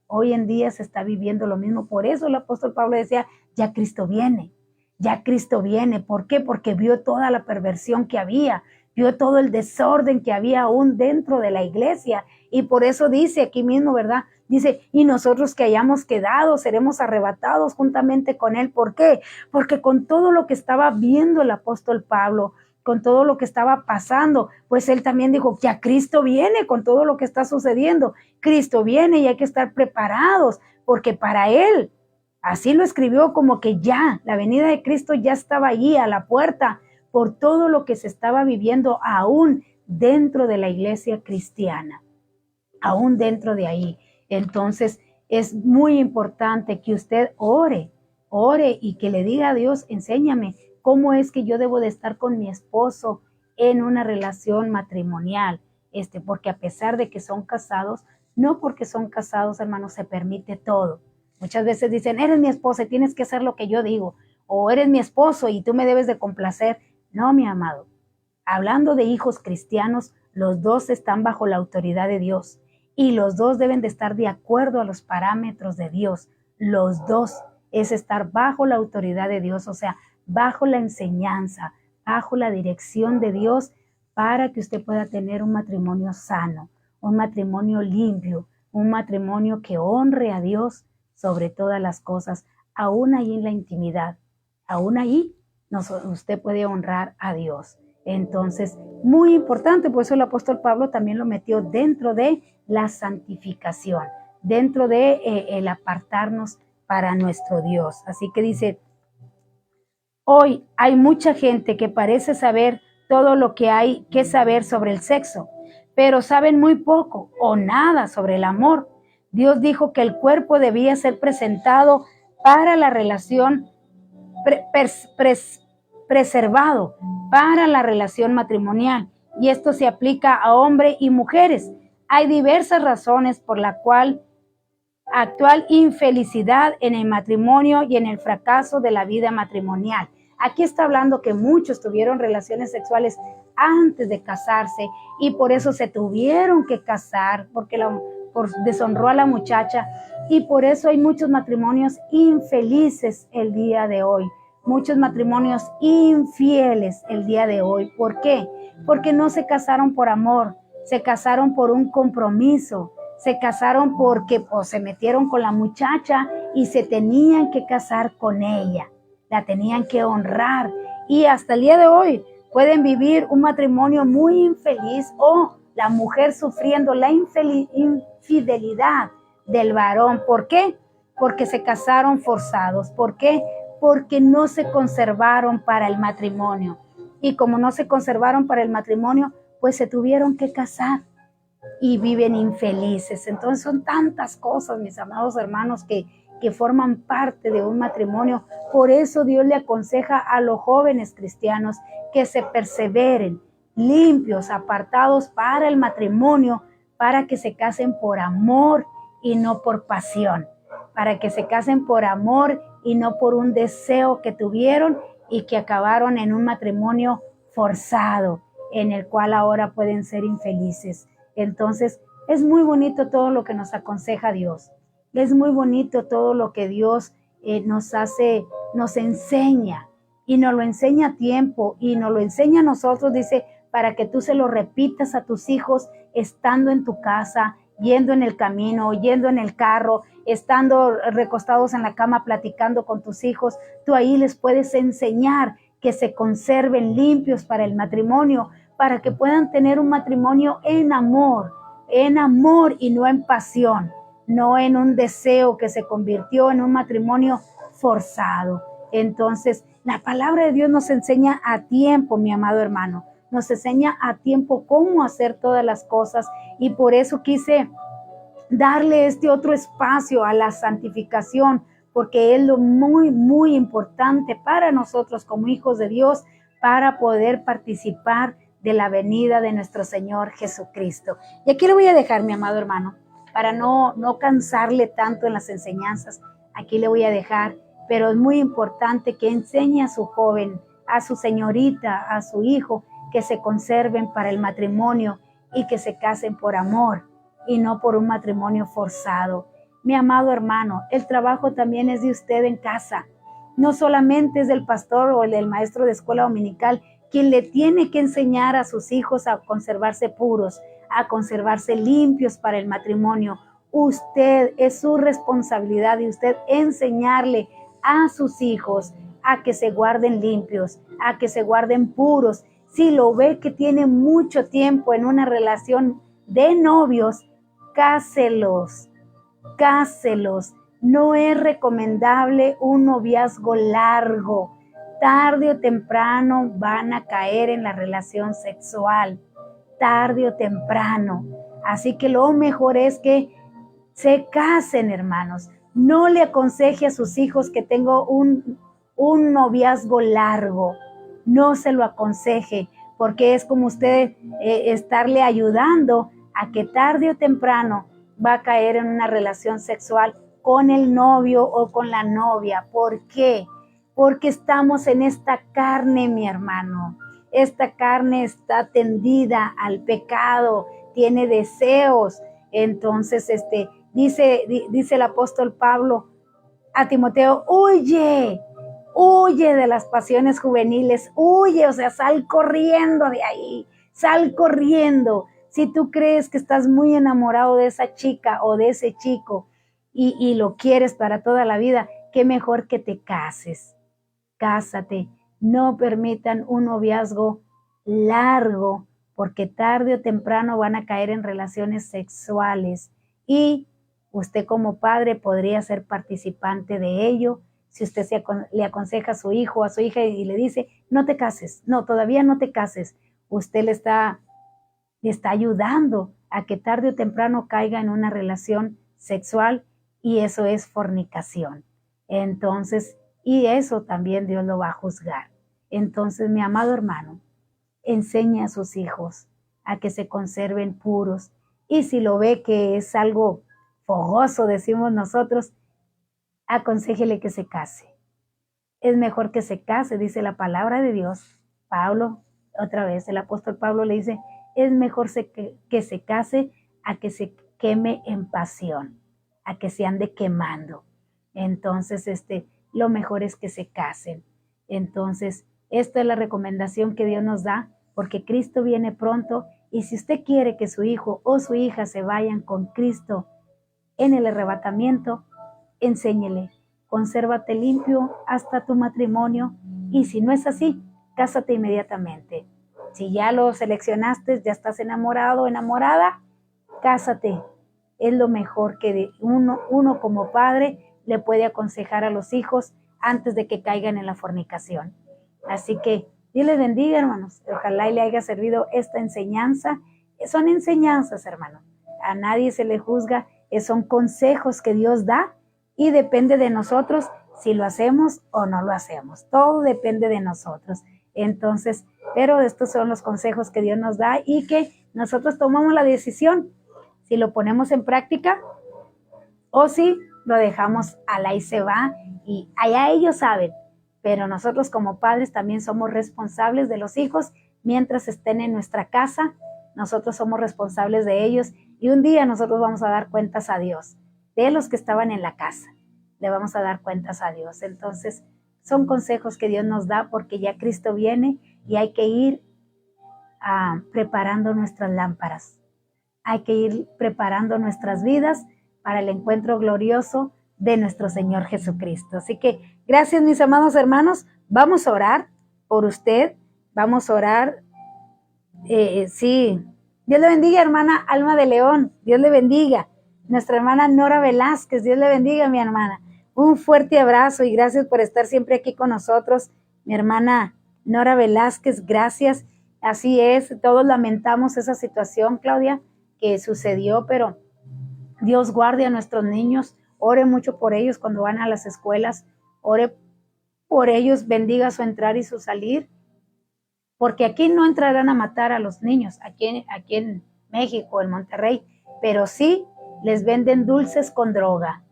Hoy en día se está viviendo lo mismo. Por eso el apóstol Pablo decía, ya Cristo viene. ¿Por qué? Porque vio toda la perversión que había, vio todo el desorden que había aún dentro de la iglesia. Y por eso dice aquí mismo, ¿verdad? Dice, y nosotros que hayamos quedado, seremos arrebatados juntamente con él. ¿Por qué? Porque con todo lo que estaba viendo el apóstol Pablo, con todo lo que estaba pasando, pues él también dijo, ya Cristo viene con todo lo que está sucediendo. Cristo viene y hay que estar preparados, porque para él, así lo escribió, como que ya, la venida de Cristo ya estaba allí a la puerta, por todo lo que se estaba viviendo aún dentro de la iglesia cristiana, aún dentro de ahí. Entonces, Es muy importante que usted ore y que le diga a Dios, enséñame cómo es que yo debo de estar con mi esposo en una relación matrimonial, porque a pesar de que son casados, no porque son casados, hermanos, se permite todo. Muchas veces dicen, eres mi esposa y tienes que hacer lo que yo digo, o eres mi esposo y tú me debes de complacer. No, mi amado, hablando de hijos cristianos, los dos están bajo la autoridad de Dios y los dos deben de estar de acuerdo a los parámetros de Dios. Los dos es estar bajo la autoridad de Dios, o sea, bajo la enseñanza, bajo la dirección de Dios, para que usted pueda tener un matrimonio sano, un matrimonio limpio, un matrimonio que honre a Dios sobre todas las cosas, aún ahí en la intimidad, aún ahí usted puede honrar a Dios. Entonces, muy importante, por eso el apóstol Pablo también lo metió dentro de la santificación, dentro de el apartarnos para nuestro Dios. Así que dice, hoy hay mucha gente que parece saber todo lo que hay que saber sobre el sexo, pero saben muy poco o nada sobre el amor. Dios dijo que el cuerpo debía ser presentado para la relación preservado para la relación matrimonial, y esto se aplica a hombres y mujeres. Hay diversas razones por la cual actual infelicidad en el matrimonio y en el fracaso de la vida matrimonial. Aquí está hablando que muchos tuvieron relaciones sexuales antes de casarse y por eso se tuvieron que casar, porque deshonró a la muchacha, y por eso hay muchos matrimonios infelices el día de hoy, muchos matrimonios infieles el día de hoy. ¿Por qué? Porque no se casaron por amor, se casaron por un compromiso, se casaron porque se metieron con la muchacha y se tenían que casar con ella, la tenían que honrar, y hasta el día de hoy pueden vivir un matrimonio muy infeliz, o la mujer sufriendo la infidelidad del varón. ¿Por qué? Porque se casaron forzados. ¿Por qué? Porque no se conservaron para el matrimonio, y como no se conservaron para el matrimonio, pues se tuvieron que casar y viven infelices. Entonces son tantas cosas, mis amados hermanos, que forman parte de un matrimonio. Por eso Dios le aconseja a los jóvenes cristianos que se perseveren, limpios, apartados para el matrimonio, para que se casen por amor y no por pasión, para que se casen por amor y no por un deseo que tuvieron y que acabaron en un matrimonio forzado, en el cual ahora pueden ser infelices. Entonces, es muy bonito todo lo que nos aconseja Dios. Es muy bonito todo lo que Dios nos hace, nos enseña, y nos lo enseña a tiempo, y nos lo enseña a nosotros, dice, para que tú se lo repitas a tus hijos estando en tu casa, yendo en el camino, yendo en el carro, estando recostados en la cama platicando con tus hijos. Tú ahí les puedes enseñar que se conserven limpios para el matrimonio, para que puedan tener un matrimonio en amor y no en pasión, no en un deseo que se convirtió en un matrimonio forzado. Entonces, la palabra de Dios nos enseña a tiempo, mi amado hermano, nos enseña a tiempo cómo hacer todas las cosas, y por eso quise darle este otro espacio a la santificación, porque es lo muy, muy importante para nosotros como hijos de Dios, para poder participar de la venida de nuestro Señor Jesucristo. Y aquí le voy a dejar, mi amado hermano, para no cansarle tanto en las enseñanzas. Aquí le voy a dejar, pero es muy importante que enseñe a su joven, a su señorita, a su hijo, que se conserven para el matrimonio y que se casen por amor y no por un matrimonio forzado. Mi amado hermano, el trabajo también es de usted en casa. No solamente es del pastor o del maestro de escuela dominical quien le tiene que enseñar a sus hijos a conservarse puros, a conservarse limpios para el matrimonio. Usted, es su responsabilidad de usted enseñarle a sus hijos a que se guarden limpios, a que se guarden puros. Si lo ve que tiene mucho tiempo en una relación de novios, cáselos. No es recomendable un noviazgo largo. Tarde o temprano van a caer en la relación sexual, tarde o temprano. Así que lo mejor es que se casen, hermanos. No le aconseje a sus hijos que tenga un noviazgo largo. No se lo aconseje, porque es como usted estarle ayudando a que tarde o temprano va a caer en una relación sexual con el novio o con la novia. ¿Por qué? Porque estamos en esta carne, mi hermano. Esta carne está tendida al pecado, tiene deseos. Entonces, dice el apóstol Pablo a Timoteo, huye de las pasiones juveniles, huye, o sea, sal corriendo de ahí, sal corriendo. Si tú crees que estás muy enamorado de esa chica o de ese chico y lo quieres para toda la vida, qué mejor que te cases. Cásate, no permitan un noviazgo largo, porque tarde o temprano van a caer en relaciones sexuales y usted como padre podría ser participante de ello. Si usted le aconseja a su hijo o a su hija y le dice, no te cases, no, todavía no te cases, usted le está ayudando a que tarde o temprano caiga en una relación sexual y eso es fornicación. Entonces, y eso también Dios lo va a juzgar. Entonces, mi amado hermano, enseñe a sus hijos a que se conserven puros y si lo ve que es algo fogoso, decimos nosotros, aconséjele que se case. Es mejor que se case, dice la palabra de Dios. Pablo, otra vez, el apóstol Pablo le dice, es mejor que se case a que se queme en pasión, a que se ande quemando. Entonces, lo mejor es que se casen. Entonces, esta es la recomendación que Dios nos da, porque Cristo viene pronto y si usted quiere que su hijo o su hija se vayan con Cristo en el arrebatamiento, enséñele, consérvate limpio hasta tu matrimonio y si no es así, cásate inmediatamente. Si ya lo seleccionaste, ya estás enamorado o enamorada, cásate. Es lo mejor que uno como padre le puede aconsejar a los hijos antes de que caigan en la fornicación. Así que Dios les bendiga, hermanos. Ojalá y le haya servido esta enseñanza. Son enseñanzas, hermanos. A nadie se le juzga. Son consejos que Dios da y depende de nosotros si lo hacemos o no lo hacemos. Todo depende de nosotros. Entonces, pero estos son los consejos que Dios nos da y que nosotros tomamos la decisión si lo ponemos en práctica o si lo dejamos al ahí se va y allá ellos saben. Pero nosotros como padres también somos responsables de los hijos mientras estén en nuestra casa. Nosotros somos responsables de ellos y un día nosotros vamos a dar cuentas a Dios de los que estaban en la casa. Le vamos a dar cuentas a Dios. Entonces, son consejos que Dios nos da porque ya Cristo viene y hay que ir preparando nuestras lámparas. Hay que ir preparando nuestras vidas para el encuentro glorioso de nuestro Señor Jesucristo. Así que gracias, mis amados hermanos. Vamos a orar por usted. Vamos a orar. Sí. Dios le bendiga, hermana Alma de León. Dios le bendiga. Nuestra hermana Nora Velázquez. Dios le bendiga, mi hermana. Un fuerte abrazo y gracias por estar siempre aquí con nosotros. Mi hermana Nora Velázquez, gracias. Así es, todos lamentamos esa situación, Claudia, que sucedió, pero Dios guarde a nuestros niños. Ore mucho por ellos cuando van a las escuelas. Ore por ellos, bendiga su entrar y su salir. Porque aquí no entrarán a matar a los niños, aquí en México, en Monterrey, pero sí les venden dulces con droga.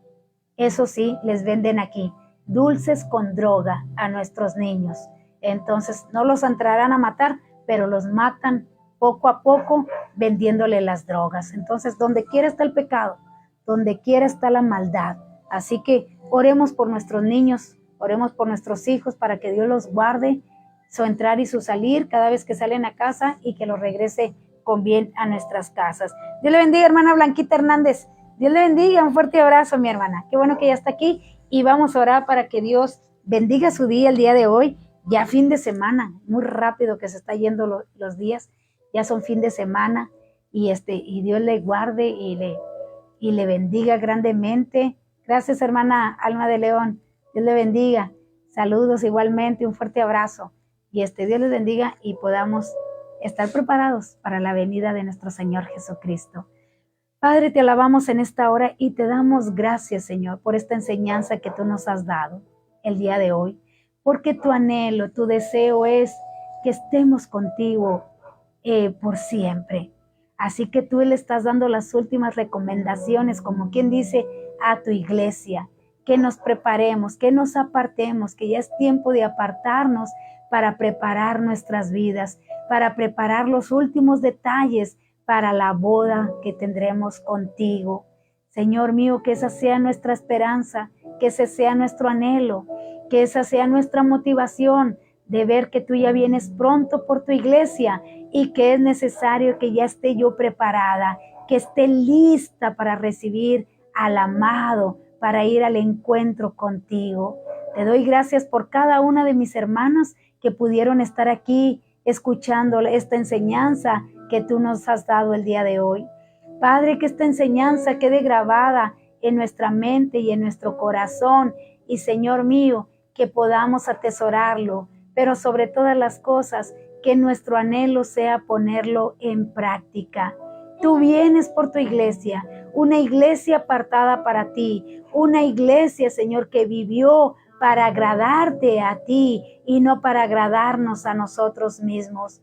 Eso sí, les venden aquí, dulces con droga a nuestros niños. Entonces, no los entrarán a matar, pero los matan poco a poco vendiéndole las drogas. Entonces, donde quiera está el pecado, donde quiera está la maldad. Así que oremos por nuestros niños, oremos por nuestros hijos para que Dios los guarde, su entrar y su salir cada vez que salen a casa y que los regrese con bien a nuestras casas. Dios le bendiga, hermana Blanquita Hernández. Dios le bendiga, un fuerte abrazo, mi hermana. Qué bueno que ya está aquí y vamos a orar para que Dios bendiga su día el día de hoy. Ya fin de semana, muy rápido que se está yendo los días, ya son fin de semana y Dios le guarde y le bendiga grandemente. Gracias, hermana Alma de León. Dios le bendiga. Saludos igualmente, un fuerte abrazo. Y Dios les bendiga y podamos estar preparados para la venida de nuestro Señor Jesucristo. Padre, te alabamos en esta hora y te damos gracias, Señor, por esta enseñanza que tú nos has dado el día de hoy, porque tu anhelo, tu deseo es que estemos contigo por siempre. Así que tú le estás dando las últimas recomendaciones, como quien dice, a tu iglesia, que nos preparemos, que nos apartemos, que ya es tiempo de apartarnos para preparar nuestras vidas, para preparar los últimos detalles para la boda que tendremos contigo. Señor mío, que esa sea nuestra esperanza, que ese sea nuestro anhelo, que esa sea nuestra motivación de ver que tú ya vienes pronto por tu iglesia y que es necesario que ya esté yo preparada, que esté lista para recibir al amado, para ir al encuentro contigo. Te doy gracias por cada una de mis hermanas que pudieron estar aquí escuchando esta enseñanza que tú nos has dado el día de hoy. Padre, que esta enseñanza quede grabada en nuestra mente y en nuestro corazón. Y Señor mío, que podamos atesorarlo, pero sobre todas las cosas, que nuestro anhelo sea ponerlo en práctica. Tú vienes por tu iglesia, una iglesia apartada para ti, una iglesia, Señor, que vivió para agradarte a ti y no para agradarnos a nosotros mismos.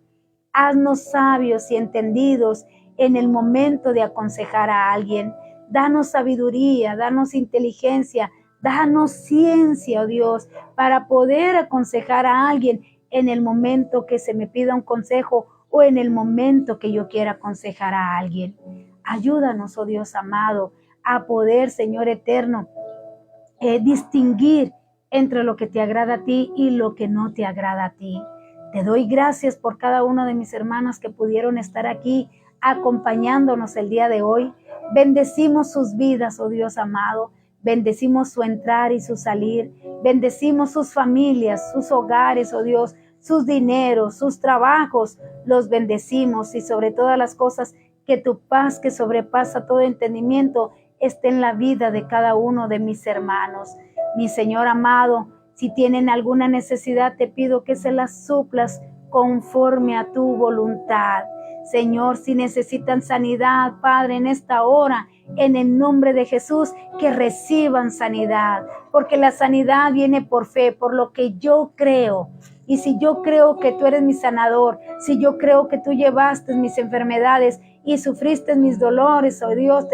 Haznos sabios y entendidos en el momento de aconsejar a alguien. Danos sabiduría, danos inteligencia, danos ciencia, oh Dios, para poder aconsejar a alguien en el momento que se me pida un consejo o en el momento que yo quiera aconsejar a alguien. Ayúdanos, oh Dios amado, a poder, Señor eterno, distinguir entre lo que te agrada a ti y lo que no te agrada a ti. Te doy gracias por cada una de mis hermanas que pudieron estar aquí acompañándonos el día de hoy. Bendecimos sus vidas, oh Dios amado. Bendecimos su entrar y su salir. Bendecimos sus familias, sus hogares, oh Dios, sus dineros, sus trabajos. Los bendecimos y sobre todas las cosas, que tu paz que sobrepasa todo entendimiento esté en la vida de cada uno de mis hermanos. Mi Señor amado, si tienen alguna necesidad, te pido que se las suplas conforme a tu voluntad. Señor, si necesitan sanidad, Padre, en esta hora, en el nombre de Jesús, que reciban sanidad, porque la sanidad viene por fe, por lo que yo creo. Y si yo creo que tú eres mi sanador, si yo creo que tú llevaste mis enfermedades y sufriste mis dolores, oh Dios,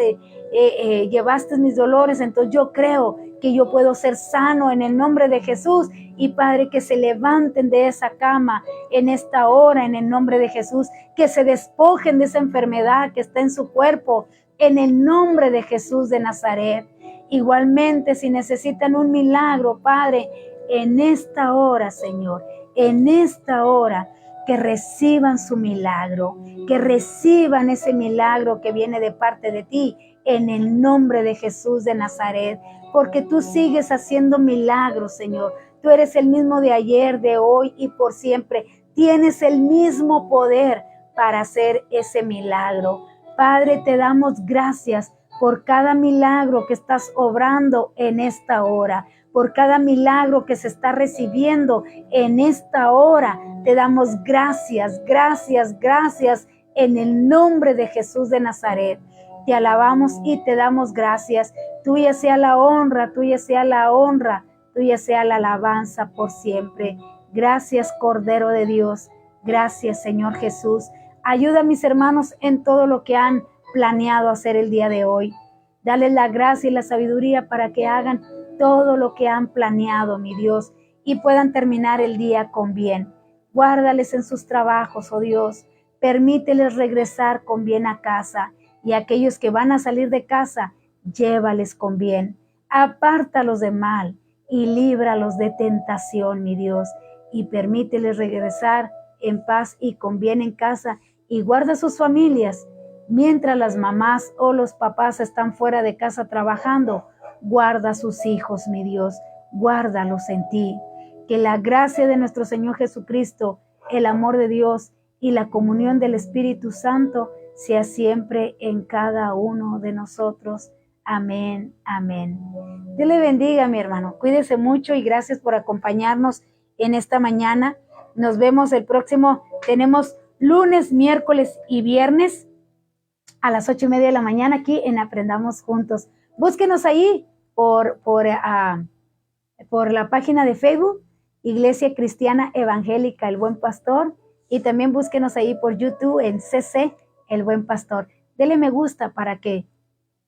llevaste mis dolores, entonces yo creo que yo puedo ser sano en el nombre de Jesús. Y Padre, que se levanten de esa cama en esta hora, en el nombre de Jesús, que se despojen de esa enfermedad que está en su cuerpo, en el nombre de Jesús de Nazaret. Igualmente, si necesitan un milagro, Padre, en esta hora, Señor, en esta hora, que reciban su milagro, que reciban ese milagro que viene de parte de ti, en el nombre de Jesús de Nazaret, porque tú sigues haciendo milagros, Señor. Tú eres el mismo de ayer, de hoy y por siempre. Tienes el mismo poder para hacer ese milagro. Padre, te damos gracias por cada milagro que estás obrando en esta hora, por cada milagro que se está recibiendo en esta hora. Te damos gracias, gracias, gracias en el nombre de Jesús de Nazaret. Te alabamos y te damos gracias. Tuya sea la honra, tuya sea la honra, tuya sea la alabanza por siempre. Gracias, Cordero de Dios. Gracias, Señor Jesús. Ayuda a mis hermanos en todo lo que han planeado hacer el día de hoy. Dale la gracia y la sabiduría para que hagan todo lo que han planeado, mi Dios, y puedan terminar el día con bien. Guárdales en sus trabajos, oh Dios. Permíteles regresar con bien a casa. Y aquellos que van a salir de casa, llévales con bien. Apártalos de mal y líbralos de tentación, mi Dios. Y permíteles regresar en paz y con bien en casa. Y guarda sus familias. Mientras las mamás o los papás están fuera de casa trabajando, guarda a sus hijos, mi Dios. Guárdalos en ti. Que la gracia de nuestro Señor Jesucristo, el amor de Dios y la comunión del Espíritu Santo sea siempre en cada uno de nosotros. Amén, amén. Dios le bendiga, mi hermano. Cuídese mucho y gracias por acompañarnos en esta mañana. Nos vemos el próximo. Tenemos lunes, miércoles y viernes a las 8:30 de la mañana aquí en Aprendamos Juntos. Búsquenos ahí por la página de Facebook, Iglesia Cristiana Evangélica El Buen Pastor, y también búsquenos ahí por YouTube en CC El Buen Pastor. Dele me gusta para que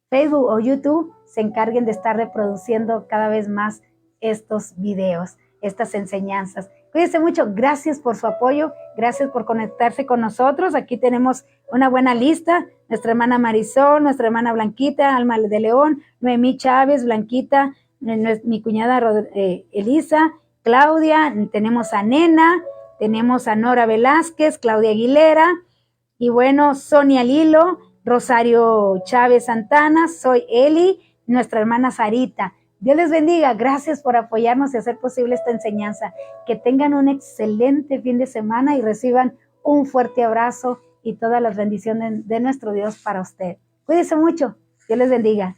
Facebook o YouTube se encarguen de estar reproduciendo cada vez más estos videos, estas enseñanzas. Cuídense mucho, gracias por su apoyo, gracias por conectarse con nosotros. Aquí tenemos una buena lista: nuestra hermana Marisol, nuestra hermana Blanquita, Alma de León, Noemí Chávez, Blanquita, mi cuñada Elisa, Claudia, tenemos a Nena, tenemos a Nora Velázquez, Claudia Aguilera, y bueno, Sonia Lilo, Rosario Chávez Santana, soy Eli, nuestra hermana Sarita. Dios les bendiga, gracias por apoyarnos y hacer posible esta enseñanza. Que tengan un excelente fin de semana y reciban un fuerte abrazo y todas las bendiciones de nuestro Dios para usted. Cuídense mucho, Dios les bendiga.